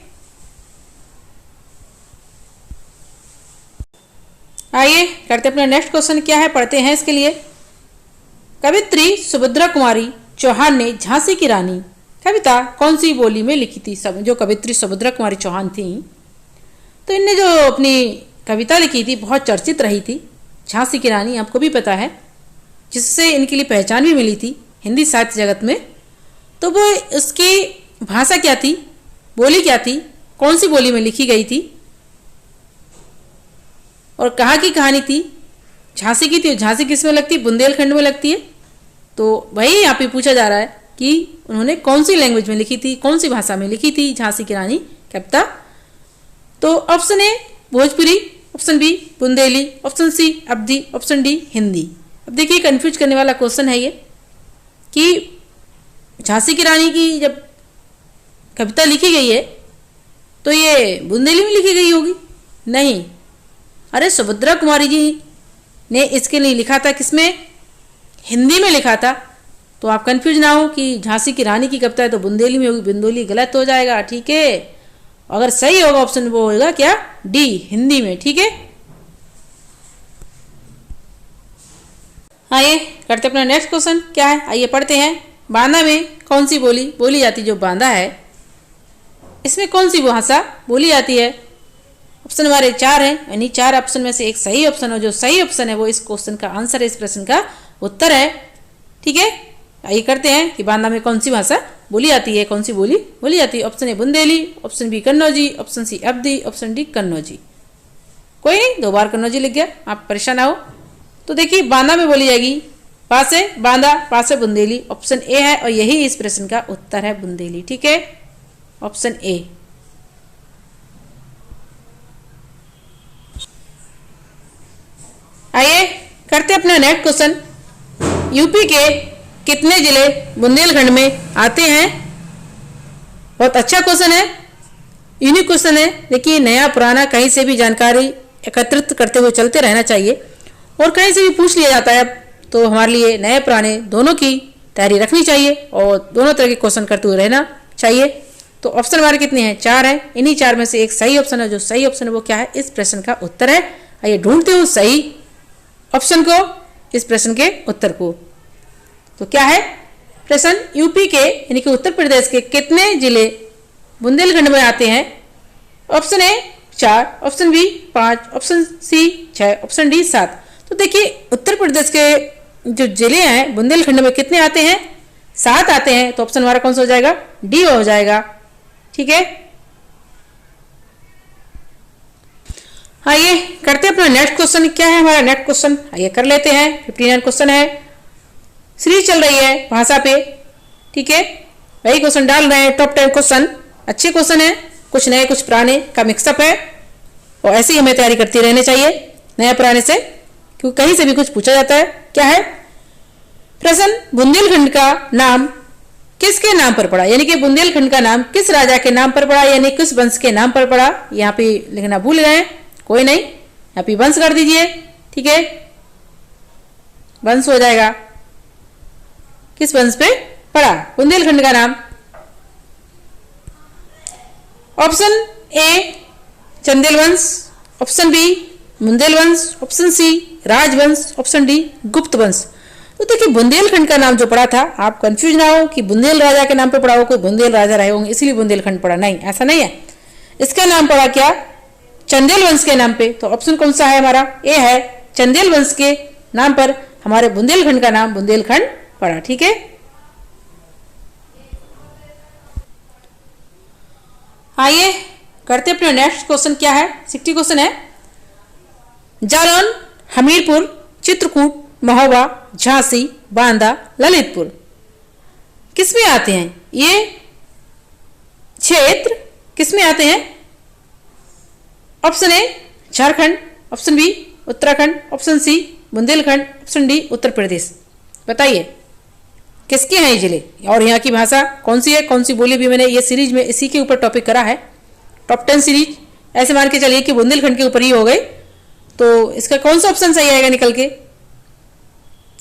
आइए करते अपना नेक्स्ट क्वेश्चन। क्या है, पढ़ते हैं इसके लिए। कवित्री सुभद्रा कुमारी चौहान ने झांसी की रानी कविता कौन सी बोली में लिखी थी? सब जो कवित्री सुभद्रा कुमारी चौहान थी, तो इनने जो अपनी कविता लिखी थी बहुत चर्चित रही थी, झांसी की रानी, आपको भी पता है, जिससे इनके लिए पहचान भी मिली थी हिंदी साहित्य जगत में। तो वो उसकी भाषा क्या थी, बोली क्या थी, कौन सी बोली में लिखी गई थी और कहाँ की कहानी थी? झांसी की थी। झांसी किस में लगती है? बुंदेलखंड में लगती है। तो वही यहाँ पे पूछा जा रहा है कि उन्होंने कौन सी लैंग्वेज में लिखी थी, कौन सी भाषा में लिखी थी झांसी की रानी कविता। तो option A Bhojpuri, option B Bundeli, option C Awadhi, option D Hindi. अब देखिए कंफ्यूज करने वाला क्वेश्चन है ये कि झांसी की रानी की जब कविता लिखी गई है तो ये बुंदेली में लिखी गई होगी? नहीं, अरे सुभद्रा कुमारी जी ने इसके लिए लिखा था किसमें? हिंदी में लिखा था। तो आप कंफ्यूज ना हो कि झांसी की रानी की कविता है तो बुंदेली में होगी, बुंदेली गलत हो जाएगा। ठीक है, अगर सही होगा ऑप्शन वो होगा क्या? डी, हिंदी में। ठीक है, आइए करते अपना नेक्स्ट क्वेश्चन। क्या है, आइए पढ़ते हैं। बांदा में कौन सी बोली बोली जाती है? जो बांदा है इसमें कौन सी भाषा बोली जाती है? ऑप्शन हमारे 4 हैं, यानी 4 ऑप्शन में से एक सही ऑप्शन है, जो सही ऑप्शन है वो इस क्वेश्चन का आंसर है, इस प्रश्न का उत्तर है। ठीक है, आइए करते हैं कि बांदा में कौन सी भाषा बोली जाती है, कौन सी बोली बोली जाती है? Option A Bundeli, option B Kannauji, option C Awadhi, option D Kannauji. कोई नहीं, 2 बार कन्नौजी लिख गया, आप परेशान ना हो। तो देखिए बांदा में बोली जाएगी पा से बांदा, पा से बुंदेली। ऑप्शन ए है और यही इस प्रश्न का उत्तर है, बुंदेली। ठीक है, ऑप्शन ए। आइए करते अपना नेक्स्ट क्वेश्चन। यूपी के कितने जिले बुंदेलखंड में आते हैं? बहुत अच्छा क्वेश्चन है, यूनिक क्वेश्चन है। देखिए, नया पुराना कहीं से भी जानकारी एकत्रित करते हुए चलते रहना चाहिए, और कहीं से भी पूछ लिया जाता है तो हमारे लिए नए पुराने दोनों की तैयारी रखनी चाहिए और दोनों तरह के क्वेश्चन करते हुए रहना चाहिए। तो ऑप्शन हमारे कितने हैं? 4 हैं। इन्हीं 4 में से एक सही ऑप्शन है। जो सही ऑप्शन है वो क्या है? इस प्रश्न का उत्तर है। आइए ढूंढते हो सही ऑप्शन को, इस प्रश्न के उत्तर को। तो क्या है प्रश्न? यूपी के यानी कि उत्तर प्रदेश के कितने जिले बुंदेलखंड में आते हैं? Option A 4, option B 5, option C 6, option D 7। तो देखिए, उत्तर प्रदेश के जो जिले हैं बुंदेलखंड में कितने आते हैं? 7 आते हैं। तो ऑप्शन हमारा कौन सा हो जाएगा? डी हो जाएगा। ठीक है, आइए करते हैं अपना नेक्स्ट क्वेश्चन। क्या है हमारा नेक्स्ट क्वेश्चन? आइए कर लेते हैं। 59 क्वेश्चन है, सीरीज चल रही है भाषा पे। ठीक है, वही क्वेश्चन डाल रहे हैं। टॉप 10 क्वेश्चन, अच्छे क्वेश्चन है, कुछ नए कुछ पुराने का मिक्सअप है, और ऐसे ही हमें तैयारी करती रहनी चाहिए नए पुराने से, क्योंकि कहीं से भी कुछ पूछा जाता है। क्या है प्रश्न? बुंदेलखंड का नाम किसके नाम पर पड़ा? यानी कि बुंदेलखंड का नाम किस राजा के नाम पर पड़ा, यानी किस वंश के नाम पर पड़ा? यहाँ पे लिखना भूल गए हैं, कोई नहीं, यहाँ पे वंश कर दीजिए। ठीक है, वंश हो जाएगा। किस वंश पे पड़ा बुंदेलखंड का नाम? ऑप्शन ए चंदेल वंश, ऑप्शन बी मुंदेल वंश, ऑप्शन सी राजवंश, ऑप्शन डी गुप्त वंश। तो देखिए, बुंदेलखंड का नाम जो पड़ा था, आप कंफ्यूज ना हो कि बुंदेल राजा के नाम पे पड़ा हो, कोई बुंदेल राजा रहे होंगे इसलिए बुंदेलखंड पड़ा, नहीं, ऐसा नहीं है। इसका नाम पड़ा क्या? चंदेल वंश के नाम पे। तो ऑप्शन कौन सा है हमारा? ए है, चंदेल वंश के नाम पर हमारे बुंदेलखंड का नाम बुंदेलखंड पड़ा। ठीक है, आइए करते अपने नेक्स्ट क्वेश्चन। क्या है? 60 क्वेश्चन है। जालौन, हमीरपुर, चित्रकूट, महोबा, झांसी, बांदा, ललितपुर किसमें आते हैं? ये क्षेत्र किसमें आते हैं? Option A Jharkhand, option B Uttarakhand, option C Bundelkhand, option D Uttar Pradesh. बताइए किसके हैं ये जिले, और यहाँ की भाषा कौन सी है, कौन सी बोली भी। मैंने ये सीरीज में इसी के ऊपर टॉपिक करा है, टॉप 10 सीरीज। ऐसे मान के चलिए कि बुंदेलखंड के ऊपर ही हो गए, तो इसका कौन सा ऑप्शन सही आएगा निकल के?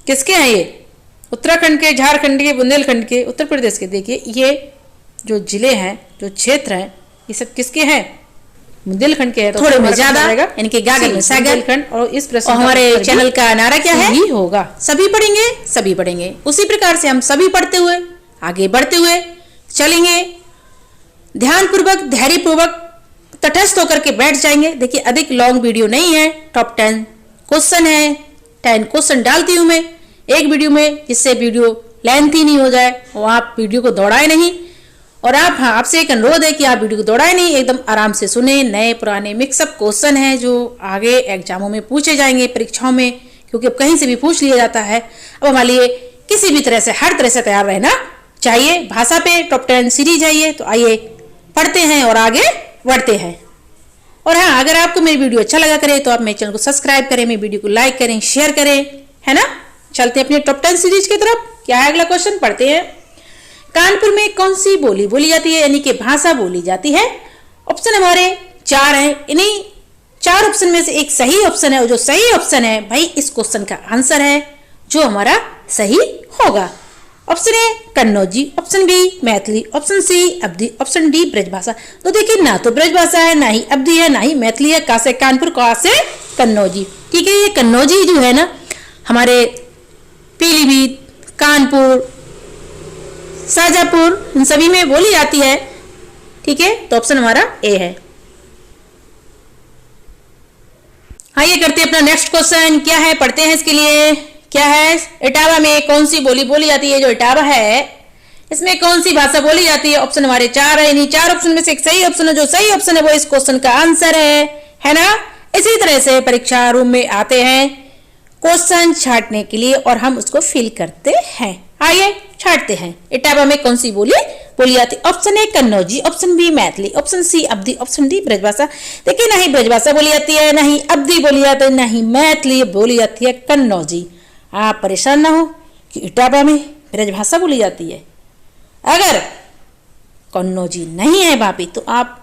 किसके हैं ये? उत्तराखंड के, झारखंड के, बुंदेलखंड के, उत्तर प्रदेश के। देखिए, ये जो जिले हैं, जो क्षेत्र हैं, ये सब किसके हैं? बुंदेलखंड के हैं। तो थोड़े में ज्यादा यानी कि गागर में सागर। और इस प्रश्न हमारे चैनल का नारा क्या है? ही होगा। सभी पढ़ेंगे, सभी पढ़ेंगे। उसी प्रकार से हम सभी पढ़ते हुए आगे बढ़ते हुए चलेंगे, ध्यानपूर्वक, धैर्यपूर्वक, तटस्थ होकर के बैठ जाएंगे। देखिए, अधिक लॉन्ग वीडियो नहीं है, टॉप 10 क्वेश्चन है, 10 क्वेश्चन डालती हूँ मैं एक वीडियो में, जिससे वीडियो लेंथी नहीं हो जाए और आप वीडियो को दौड़ाए नहीं। और आप, हाँ, आपसे एक अनुरोध है कि आप वीडियो को दौड़ाए नहीं, एकदम आराम से सुने। नए पुराने मिक्सअप क्वेश्चन हैं जो आगे एग्जामों में पूछे जाएंगे, परीक्षाओं में, क्योंकि अब कहीं से भी पूछ लिया जाता है। अब हमारे लिए किसी भी तरह से, हर तरह से तैयार रहना चाहिए। भाषा पे टॉप 10 सीरीज है ये, तो आइए पढ़ते हैं और आगे बढ़ते हैं। और हाँ, अगर आपको मेरी वीडियो अच्छा लगा करे तो आप मेरे चैनल को सब्सक्राइब करें, मेरी वीडियो को लाइक करें, शेयर करें, है ना। चलते हैं अपने टॉप 10 सीरीज की तरफ। क्या है अगला क्वेश्चन? पढ़ते हैं। कानपुर में कौन सी बोली बोली जाती है, यानी कि भाषा बोली जाती है? ऑप्शन हमारे 4 हैं। इन्हीं 4 ऑप्शन में से एक सही ऑप्शन है, और जो सही ऑप्शन है भाई इस क्वेश्चन का आंसर है, जो हमारा सही होगा। Option A Kannauji, option B Maithili, option C Awadhi, option D Brajbhasha. तो देखिए, ना तो ब्रजभाषा है, ना ही अवधी है, ना ही मैथिली है। कहाँ से? कानपुर, कहाँ से? कन्नौजी। ठीक है, ये कन्नौजी जो है ना, हमारे पीलीभीत, कानपुर, शाजापुर, इन सभी में बोली जाती है। ठीक है, तो ऑप्शन हमारा ए है। आइए करते हैं अपना नेक्स्ट क्वेश्चन। क्या है? पढ़ते हैं इसके लिए। क्या है? इटावा में कौन सी बोली बोली जाती है? जो इटावा है, इसमें कौन सी भाषा बोली जाती है? ऑप्शन हमारे 4 है। इन्हीं 4 ऑप्शन में से एक सही ऑप्शन है, जो सही ऑप्शन है वो इस क्वेश्चन का आंसर है ना। इसी तरह से परीक्षा रूम में आते हैं क्वेश्चन छांटने के लिए, और हम उसको फिल करते हैं। आइए छांटते हैं। इटावा में कौन सी बोली बोली जाती है? Option A Kannauji, option B Maithili, option C Awadhi, option D Brajbhasha. देखिए, ना ही ब्रजभाषा बोली जाती है, ना ही अवधी बोली जाती है, ना ही मैथिली बोली जाती है, कन्नौजी। आप परेशान ना हो, कि इटावा में ब्रजभाषा बोली जाती है। अगर कन्नौजी नहीं है वहाँ पे तो आप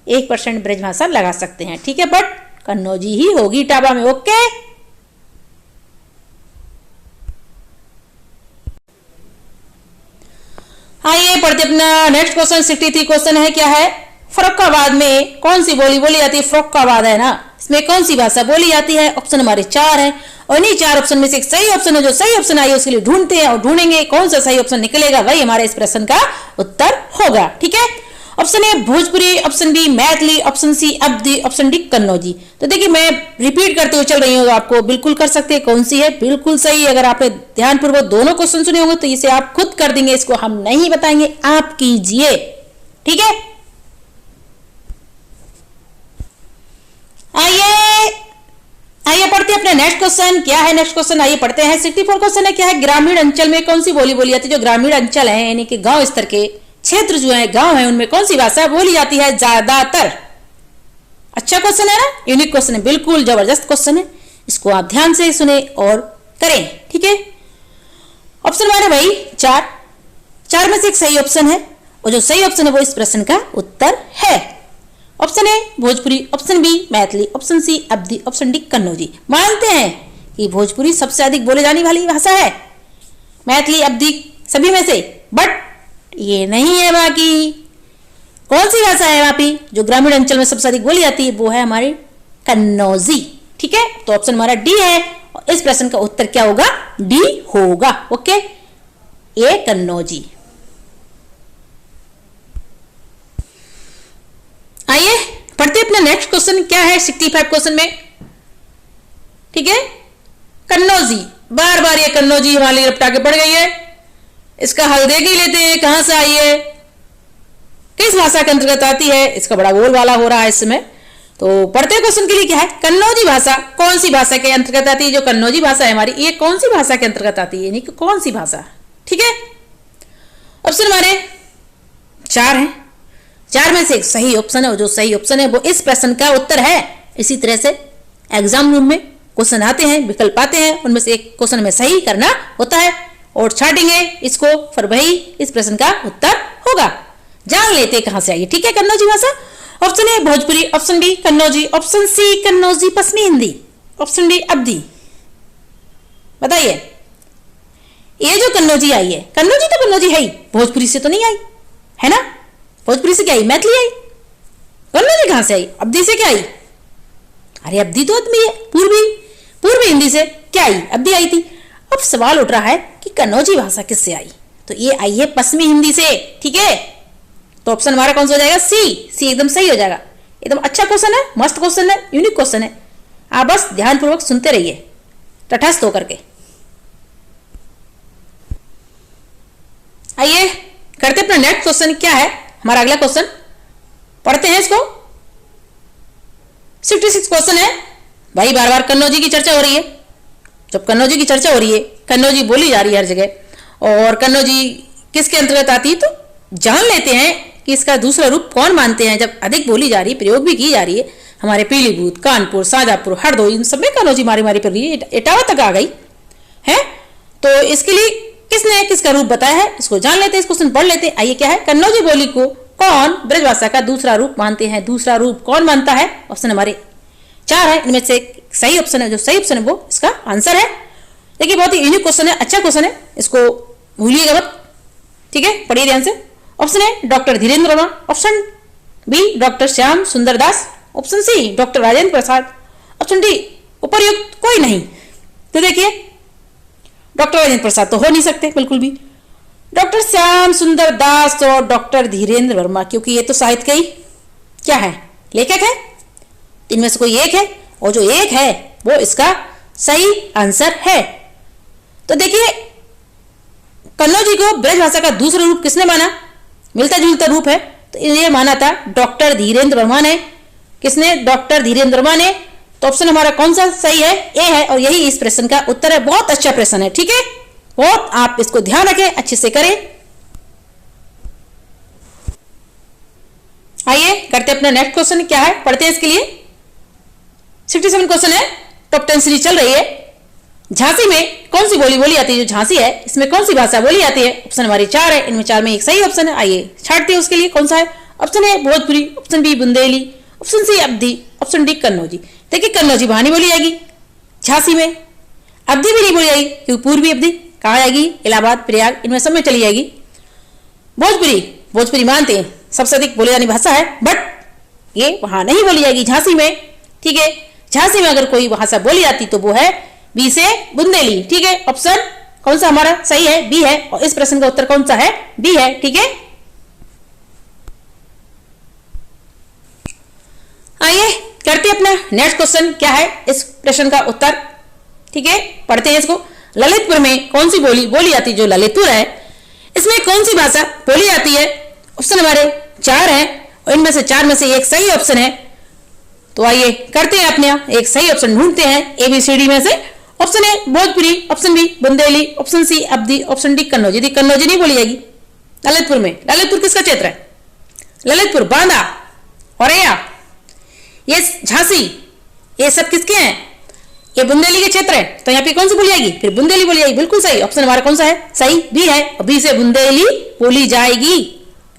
1% ब्रजभाषा लगा सकते हैं, ठीक है, बट कन्नौजी ही होगी इटावा में। ओके, आइए पढ़ते अपना नेक्स्ट क्वेश्चन। 63 क्वेश्चन है, क्या है, फर्रुखाबाद में कौन सी बोली बोली जाती है? फर्रुखाबाद है ना, इसमें कौन सी भाषा बोली जाती है? ऑप्शन हमारे 4 है और इन्हीं 4 ऑप्शन में से एक सही ऑप्शन है। जो सही ऑप्शन आई उसके लिए ढूंढते हैं और ढूंढेंगे कौन सा सही ऑप्शन निकलेगा, वही हमारे इस प्रश्न का उत्तर होगा, ठीक है। Option A Bhojpuri, option B Maithili, option C Awadhi, option D Kannauji. तो देखिए मैं रिपीट करते हुए चल रही हूँ, आपको बिल्कुल कर सकते हैं कौन सी है, बिल्कुल सही। अगर आपने ध्यानपूर्वक दोनों क्वेश्चन सुने होंगे तो इसे आप खुद कर देंगे, इसको हम नहीं बताएंगे, आप कीजिए, ठीक है। आइए पढ़ते हैं अपने नेक्स्ट क्वेश्चन। क्या है नेक्स्ट क्वेश्चन, आइए पढ़ते हैं। 64 क्वेश्चन है, क्या है, ग्रामीण अंचल में कौन सी बोली बोली जाती है? जो ग्रामीण अंचल है यानी कि गांव स्तर के क्षेत्र जो है, गांव है, उनमें कौन सी भाषा बोली जाती है ज्यादातर? अच्छा क्वेश्चन है ना, यूनिक क्वेश्चन है, बिल्कुल जबरदस्त क्वेश्चन है, इसको आप ध्यान से सुने और करें, ठीक है। ऑप्शन हमारे भाई 4 में से एक सही ऑप्शन है और जो सही ऑप्शन है वो इस प्रश्न का उत्तर है। Option A Bhojpuri, option B Maithili, option C Awadhi, option D Kannauji. मानते हैं कि भोजपुरी सबसे अधिक बोले जाने वाली भाषा है, मैथिली अवधी सभी में से, बट ये नहीं है। बाकी कौन सी भाषा है वहां पे जो ग्रामीण अंचल में सबसे अधिक बोली जाती है? वो है हमारी कन्नौजी, ठीक है। तो ऑप्शन हमारा डी है और इस प्रश्न का उत्तर क्या होगा? डी होगा, ओके, ए कन्नौजी। आइए पढ़ते अपना नेक्स्ट क्वेश्चन। क्या है 65 क्वेश्चन में, ठीक है, कन्नौजी। बार बार ये कन्नौजी हमारे लिए रपटा के पड़ गई है, इसका हल देख ही लेते हैं कहां से आई है, किस भाषा के अंतर्गत आती है। इसका बड़ा बोल वाला हो रहा है इस समय, तो पढ़ते क्वेश्चन के लिए क्या है, कन्नौजी भाषा कौन सी भाषा के अंतर्गत आती है? जो कन्नौजी भाषा है हमारी, ये कौन सी भाषा के अंतर्गत आती है, यानी कि कौन सी भाषा, ठीक है। ऑप्शन हमारे 4 हैं, 4 में से एक सही ऑप्शन है और जो सही ऑप्शन है वो इस प्रश्न का उत्तर है। इसी तरह से एग्जाम रूम में क्वेश्चन आते हैं, विकल्प आते हैं, उनमें से एक क्वेश्चन में सही करना होता है और छाटेंगे इसको, फिर वही इस प्रश्न का उत्तर होगा। जान लेते कहां से आई, ठीक है, कन्नौजी भाषा। Option A Bhojpuri, option B Kannauji, option C Kannauji पश्चिमी हिंदी, ऑप्शन डी अवधी। बताइए, ये जो कन्नौजी आई है, कन्नौजी तो कन्नौजी है ही, भोजपुरी से तो नहीं आई है ना, भोजपुरी से क्या आई? मैथिली आई। कन्नौजी कहां से आई? अवधी से क्या आई? अरे अवधी तो अवधी है, पूर्वी हिंदी से क्या आई? अवधी आई थी। अब सवाल उठ रहा है कि कन्नौजी भाषा किससे आई? तो ये आई है पश्चिमी हिंदी से, ठीक है। तो ऑप्शन हमारा कौन सा हो जाएगा? सी एकदम सही हो जाएगा। एकदम अच्छा क्वेश्चन है, मस्त क्वेश्चन है, यूनिक क्वेश्चन है, आप बस ध्यानपूर्वक सुनते रहिए तटस्थ होकर के। आइए करते अपना नेक्स्ट क्वेश्चन। क्या है हमारा अगला क्वेश्चन, पढ़ते हैं इसको। 66 क्वेश्चन है भाई, बार बार कन्नौजी की चर्चा हो रही है। जब कन्नौजी की चर्चा हो रही है, कन्नौजी बोली जा रही है हर जगह, और कन्नौजी किसके अंतर्गत आती है, तो जान लेते हैं कि इसका दूसरा रूप कौन मानते हैं। जब अधिक बोली जा रही है, प्रयोग भी की जा रही है, हमारे पीलीभूत, कानपुर, शाजापुर, हरदोई, इन सब में कन्नौजी मारी मारी पर रही है, इटावा तक आ गई है। तो इसके लिए किसने किसका रूप बताया है, इसको जान लेते हैं, इस क्वेश्चन पढ़ लेते हैं। आइए, क्या है, कन्नौजी बोली को कौन ब्रजभाषा का दूसरा रूप मानते हैं? दूसरा रूप कौन मानता है? ऑप्शन हमारे 4 है, इनमें से सही ऑप्शन है, जो सही ऑप्शन है वो इसका आंसर है। देखिए बहुत ही यूनिक क्वेश्चन है, अच्छा क्वेश्चन है, इसको भूलिएगा मत, ठीक है, पढ़िए ध्यान से। Option A doctor Dhirendra Varma, option B doctor Shyam Sundar Das, option C doctor Rajendra Prasad, option D उपर्युक्त कोई नहीं। तो देखिए डॉक्टर राजेंद्र प्रसाद तो हो नहीं सकते बिल्कुल भी, डॉक्टर श्याम सुंदर दास और डॉक्टर धीरेन्द्र वर्मा, क्योंकि ये तो साहित्य के ही क्या है, लेखक है, इनमें से कोई एक है, और जो एक है वो इसका सही आंसर है। तो देखिए कन्नौजी को ब्रजभाषा का दूसरा रूप किसने माना? मिलता जुलता रूप है, तो ये माना था डॉक्टर धीरेन्द्र वर्मा ने। किसने? डॉक्टर धीरेन्द्र वर्मा ने। तो ऑप्शन हमारा कौन सा सही है? ए है, और यही इस प्रश्न का उत्तर है। बहुत अच्छा प्रश्न है, ठीक है, बहुत आप इसको ध्यान रखें, अच्छे से करें। आइए करते अपना नेक्स्ट क्वेश्चन। क्या है, पढ़ते हैं इसके लिए। 67 क्वेश्चन है, टॉप 10 सीरीज चल रही है, झांसी में कौन सी बोली बोली जाती है? जो झांसी है इसमें कौन सी भाषा बोली जाती है? ऑप्शन हमारे 4 है, इनमें 4 में एक सही ऑप्शन है। आइए छांटते हैं उसके लिए कौन सा है। Option A Bhojpuri, option B Bundeli, option C Awadhi, option D Kannauji. देखिए कन्नौजी वहां नहीं बोली जाएगी झांसी में, अवधी भी नहीं बोली जाएगी क्योंकि पूर्वी अवधी कहाँ जाएगी? इलाहाबाद, प्रयाग, इनमें सब में चली जाएगी। भोजपुरी, भोजपुरी मानते हैं सबसे अधिक बोली जाने भाषा है, बट ये वहां नहीं बोली जाएगी झांसी में। ठीक है, झांसी में अगर कोई भाषा बोली जाती तो वो है बी से बुंदेली। ठीक है, ऑप्शन कौन सा हमारा सही है? बी है। और इस प्रश्न का उत्तर कौन सा है? बी है। ठीक है, आइए करते हैं अपना नेक्स्ट क्वेश्चन। क्या है इस प्रश्न का उत्तर? ठीक है, पढ़ते हैं इसको। ललितपुर में कौन सी बोली बोली जाती है? जो ललितपुर है इसमें कौन सी भाषा बोली जाती है? ऑप्शन हमारे 4 है और इनमें से 4 में से एक सही ऑप्शन है। तो आइए करते हैं अपने एक सही ऑप्शन ढूंढते हैं ABCD में से। Option A Bhojpuri, option B Bundeli, option C Awadhi, option D Kannauji. दी कन्नौजी नहीं बोली जाएगी ललितपुर में। ललितपुर किसका क्षेत्र है? ललितपुर, बांदा, औरैया, ये झांसी, ये सब किसके हैं? ये बुंदेली के क्षेत्र है। तो यहाँ पे कौन सी बोली जाएगी? फिर बुंदेली बोली जाएगी। बिल्कुल सही, ऑप्शन हमारा कौन सा है? सही, बी है। बी से बुंदेली बोली जाएगी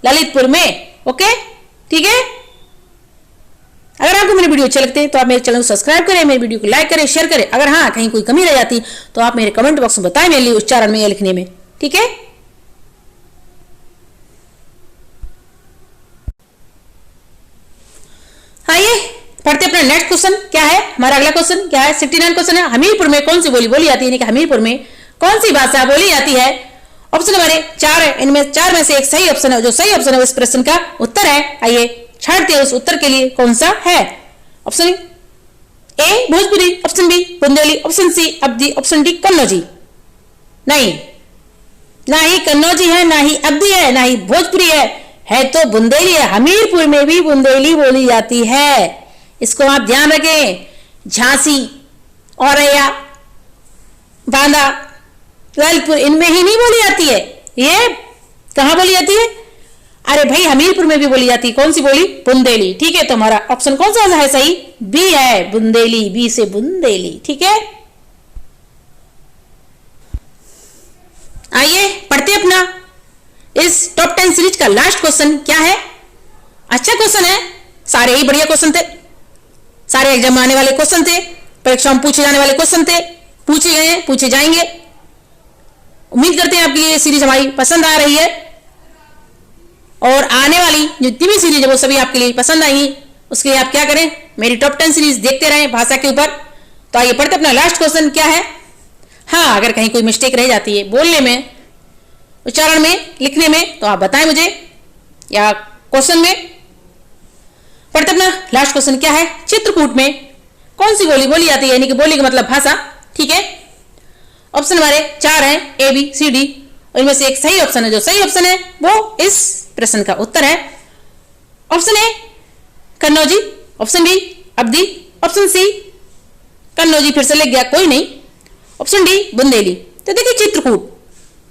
ललितपुर में। ओके, ठीक है। अगर आपको मेरे वीडियो अच्छे लगते हैं तो आप मेरे चैनल को सब्सक्राइब करें, मेरे वीडियो को लाइक करें, शेयर करें। अगर हाँ कहीं कोई कमी रह जाती तो आप मेरे कमेंट बॉक्स में बताएं मेरे लिए उच्चारण में या लिखने में। ठीक है, आइए पढ़ते अपना नेक्स्ट क्वेश्चन। क्या है हमारा अगला क्वेश्चन? क्या है 69 क्वेश्चन है। हमीरपुर में कौन सी बोली बोली जाती है? यानी कि हमीरपुर में कौन सी भाषा बोली जाती है? ऑप्शन हमारे 4 है, इनमें 4 में से एक सही ऑप्शन है। जो सही ऑप्शन है इस प्रश्न का उत्तर है। आइए छांटते हैं उस उत्तर के लिए कौन सा है। Option A Bhojpuri, option B Bundeli, option C Awadhi, option D Kannauji. नहीं, ना ही कन्नौजी है, ना ही अवधी है, ना ही भोजपुरी है तो बुंदेली है। हमीरपुर में भी बुंदेली बोली जाती है, इसको आप ध्यान रखें। झांसी, औरैया, बांदा, ललितपुर इनमें ही नहीं बोली जाती है। ये कहां बोली जाती है? अरे भाई हमीरपुर में भी बोली जाती है। कौन सी बोली? बुंदेली। ठीक है, तो हमारा ऑप्शन कौन सा है सही? बी है, बुंदेली, बी से बुंदेली। ठीक है, आइए पढ़ते अपना इस टॉप 10 सीरीज का लास्ट क्वेश्चन। क्या है? अच्छा क्वेश्चन है, सारे ही बढ़िया क्वेश्चन थे, सारे एग्जाम में आने वाले क्वेश्चन थे, परीक्षा में पूछे जाने वाले क्वेश्चन थे, पूछे गए, पूछे जाएंगे। उम्मीद करते हैं आपकी ये सीरीज हमारी पसंद आ रही है और आने वाली जितनी भी सीरीज है वो सभी आपके लिए पसंद आएंगी। उसके लिए आप क्या करें? मेरी टॉप 10 सीरीज देखते रहें भाषा के ऊपर। तो आइए पढ़ते अपना लास्ट क्वेश्चन। क्या है? हाँ, अगर कहीं कोई मिस्टेक रह जाती है बोलने में, उच्चारण में, लिखने में तो आप बताएं मुझे या क्वेश्चन में। पढ़ते अपना लास्ट क्वेश्चन। क्या है? चित्रकूट में कौन सी बोली बोली जाती है? यानी कि बोली का मतलब भाषा। ठीक है, ऑप्शन हमारे 4 हैं ABCD और इनमें से एक सही ऑप्शन है। जो सही ऑप्शन है वो इस प्रश्न का उत्तर है। Option A Kannauji, option B Awadhi, option C Kannauji, फिर से लग गया कोई नहीं, ऑप्शन डी बुंदेली। तो देखिए चित्रकूट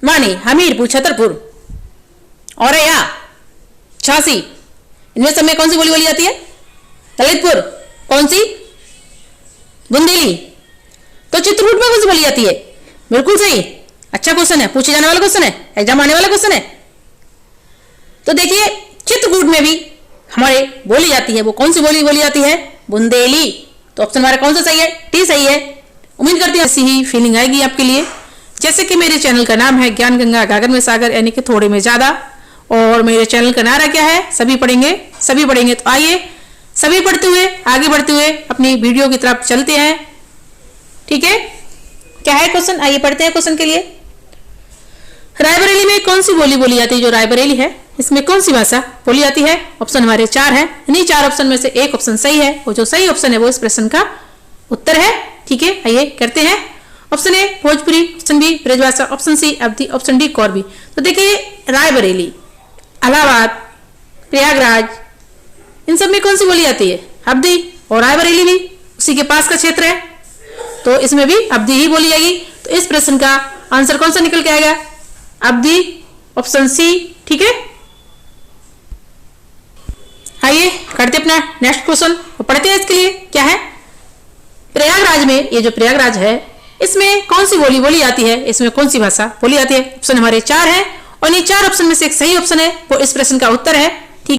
मानी हमीरपुर, छतरपुर, औरैया, झांसी, इनमें सब में कौन सी बोली बोली जाती है? ललितपुर, कौन सी? बुंदेली। तो चित्रकूट में कौन सी बोली जाती है? बिल्कुल सही, अच्छा क्वेश्चन है, पूछे जाने वाला क्वेश्चन है, एग्जाम आने वाला क्वेश्चन है। तो देखिए चित्रकूट में भी हमारे बोली जाती है, वो कौन सी बोली बोली जाती है? बुंदेली। तो ऑप्शन हमारा कौन सा सही है? टी सही है। उम्मीद करती हूँ ऐसी ही फीलिंग आएगी आपके लिए। जैसे कि मेरे चैनल का नाम है ज्ञान गंगा गागर में सागर, यानी कि थोड़े में ज्यादा। और मेरे चैनल का नारा क्या है? सभी पढ़ेंगे, सभी पढ़ेंगे। तो आइए सभी पढ़ते हुए, आगे बढ़ते हुए अपनी वीडियो की तरफ चलते हैं। ठीक है, क्या है क्वेश्चन? आइए पढ़ते हैं क्वेश्चन के लिए। रायबरेली में कौन सी बोली बोली जाती है? जो रायबरेली है इसमें कौन सी भाषा बोली जाती है? ऑप्शन हमारे 4 है, इन्हीं 4 ऑप्शन में से एक ऑप्शन सही है और जो सही ऑप्शन है वो इस प्रश्न का उत्तर है। ठीक है, आइए करते हैं। Option A Bhojpuri, option B Brajbhasha, option C Awadhi, option D Kauravi. तो देखिए रायबरेली, इलाहाबाद, प्रयागराज, इन सब में कौन सी बोली जाती है? अवधी। और रायबरेली भी उसी के पास का क्षेत्र है तो इसमें भी अवधी ही बोली जाएगी। तो इस प्रश्न का आंसर कौन सा निकल के आएगा? अवधी, ऑप्शन सी। ठीक है, आइए करते अपना नेक्स्ट क्वेश्चन और पढ़ते हैं इसके लिए। क्या है? प्रयागराज में, ये जो प्रयागराज है इसमें कौन सी बोली बोली जाती है, इसमें कौन सी भाषा बोली जाती है? ऑप्शन हमारे 4 है और इन 4 ऑप्शन में से एक सही ऑप्शन है, वो इस प्रश्न का उत्तर है।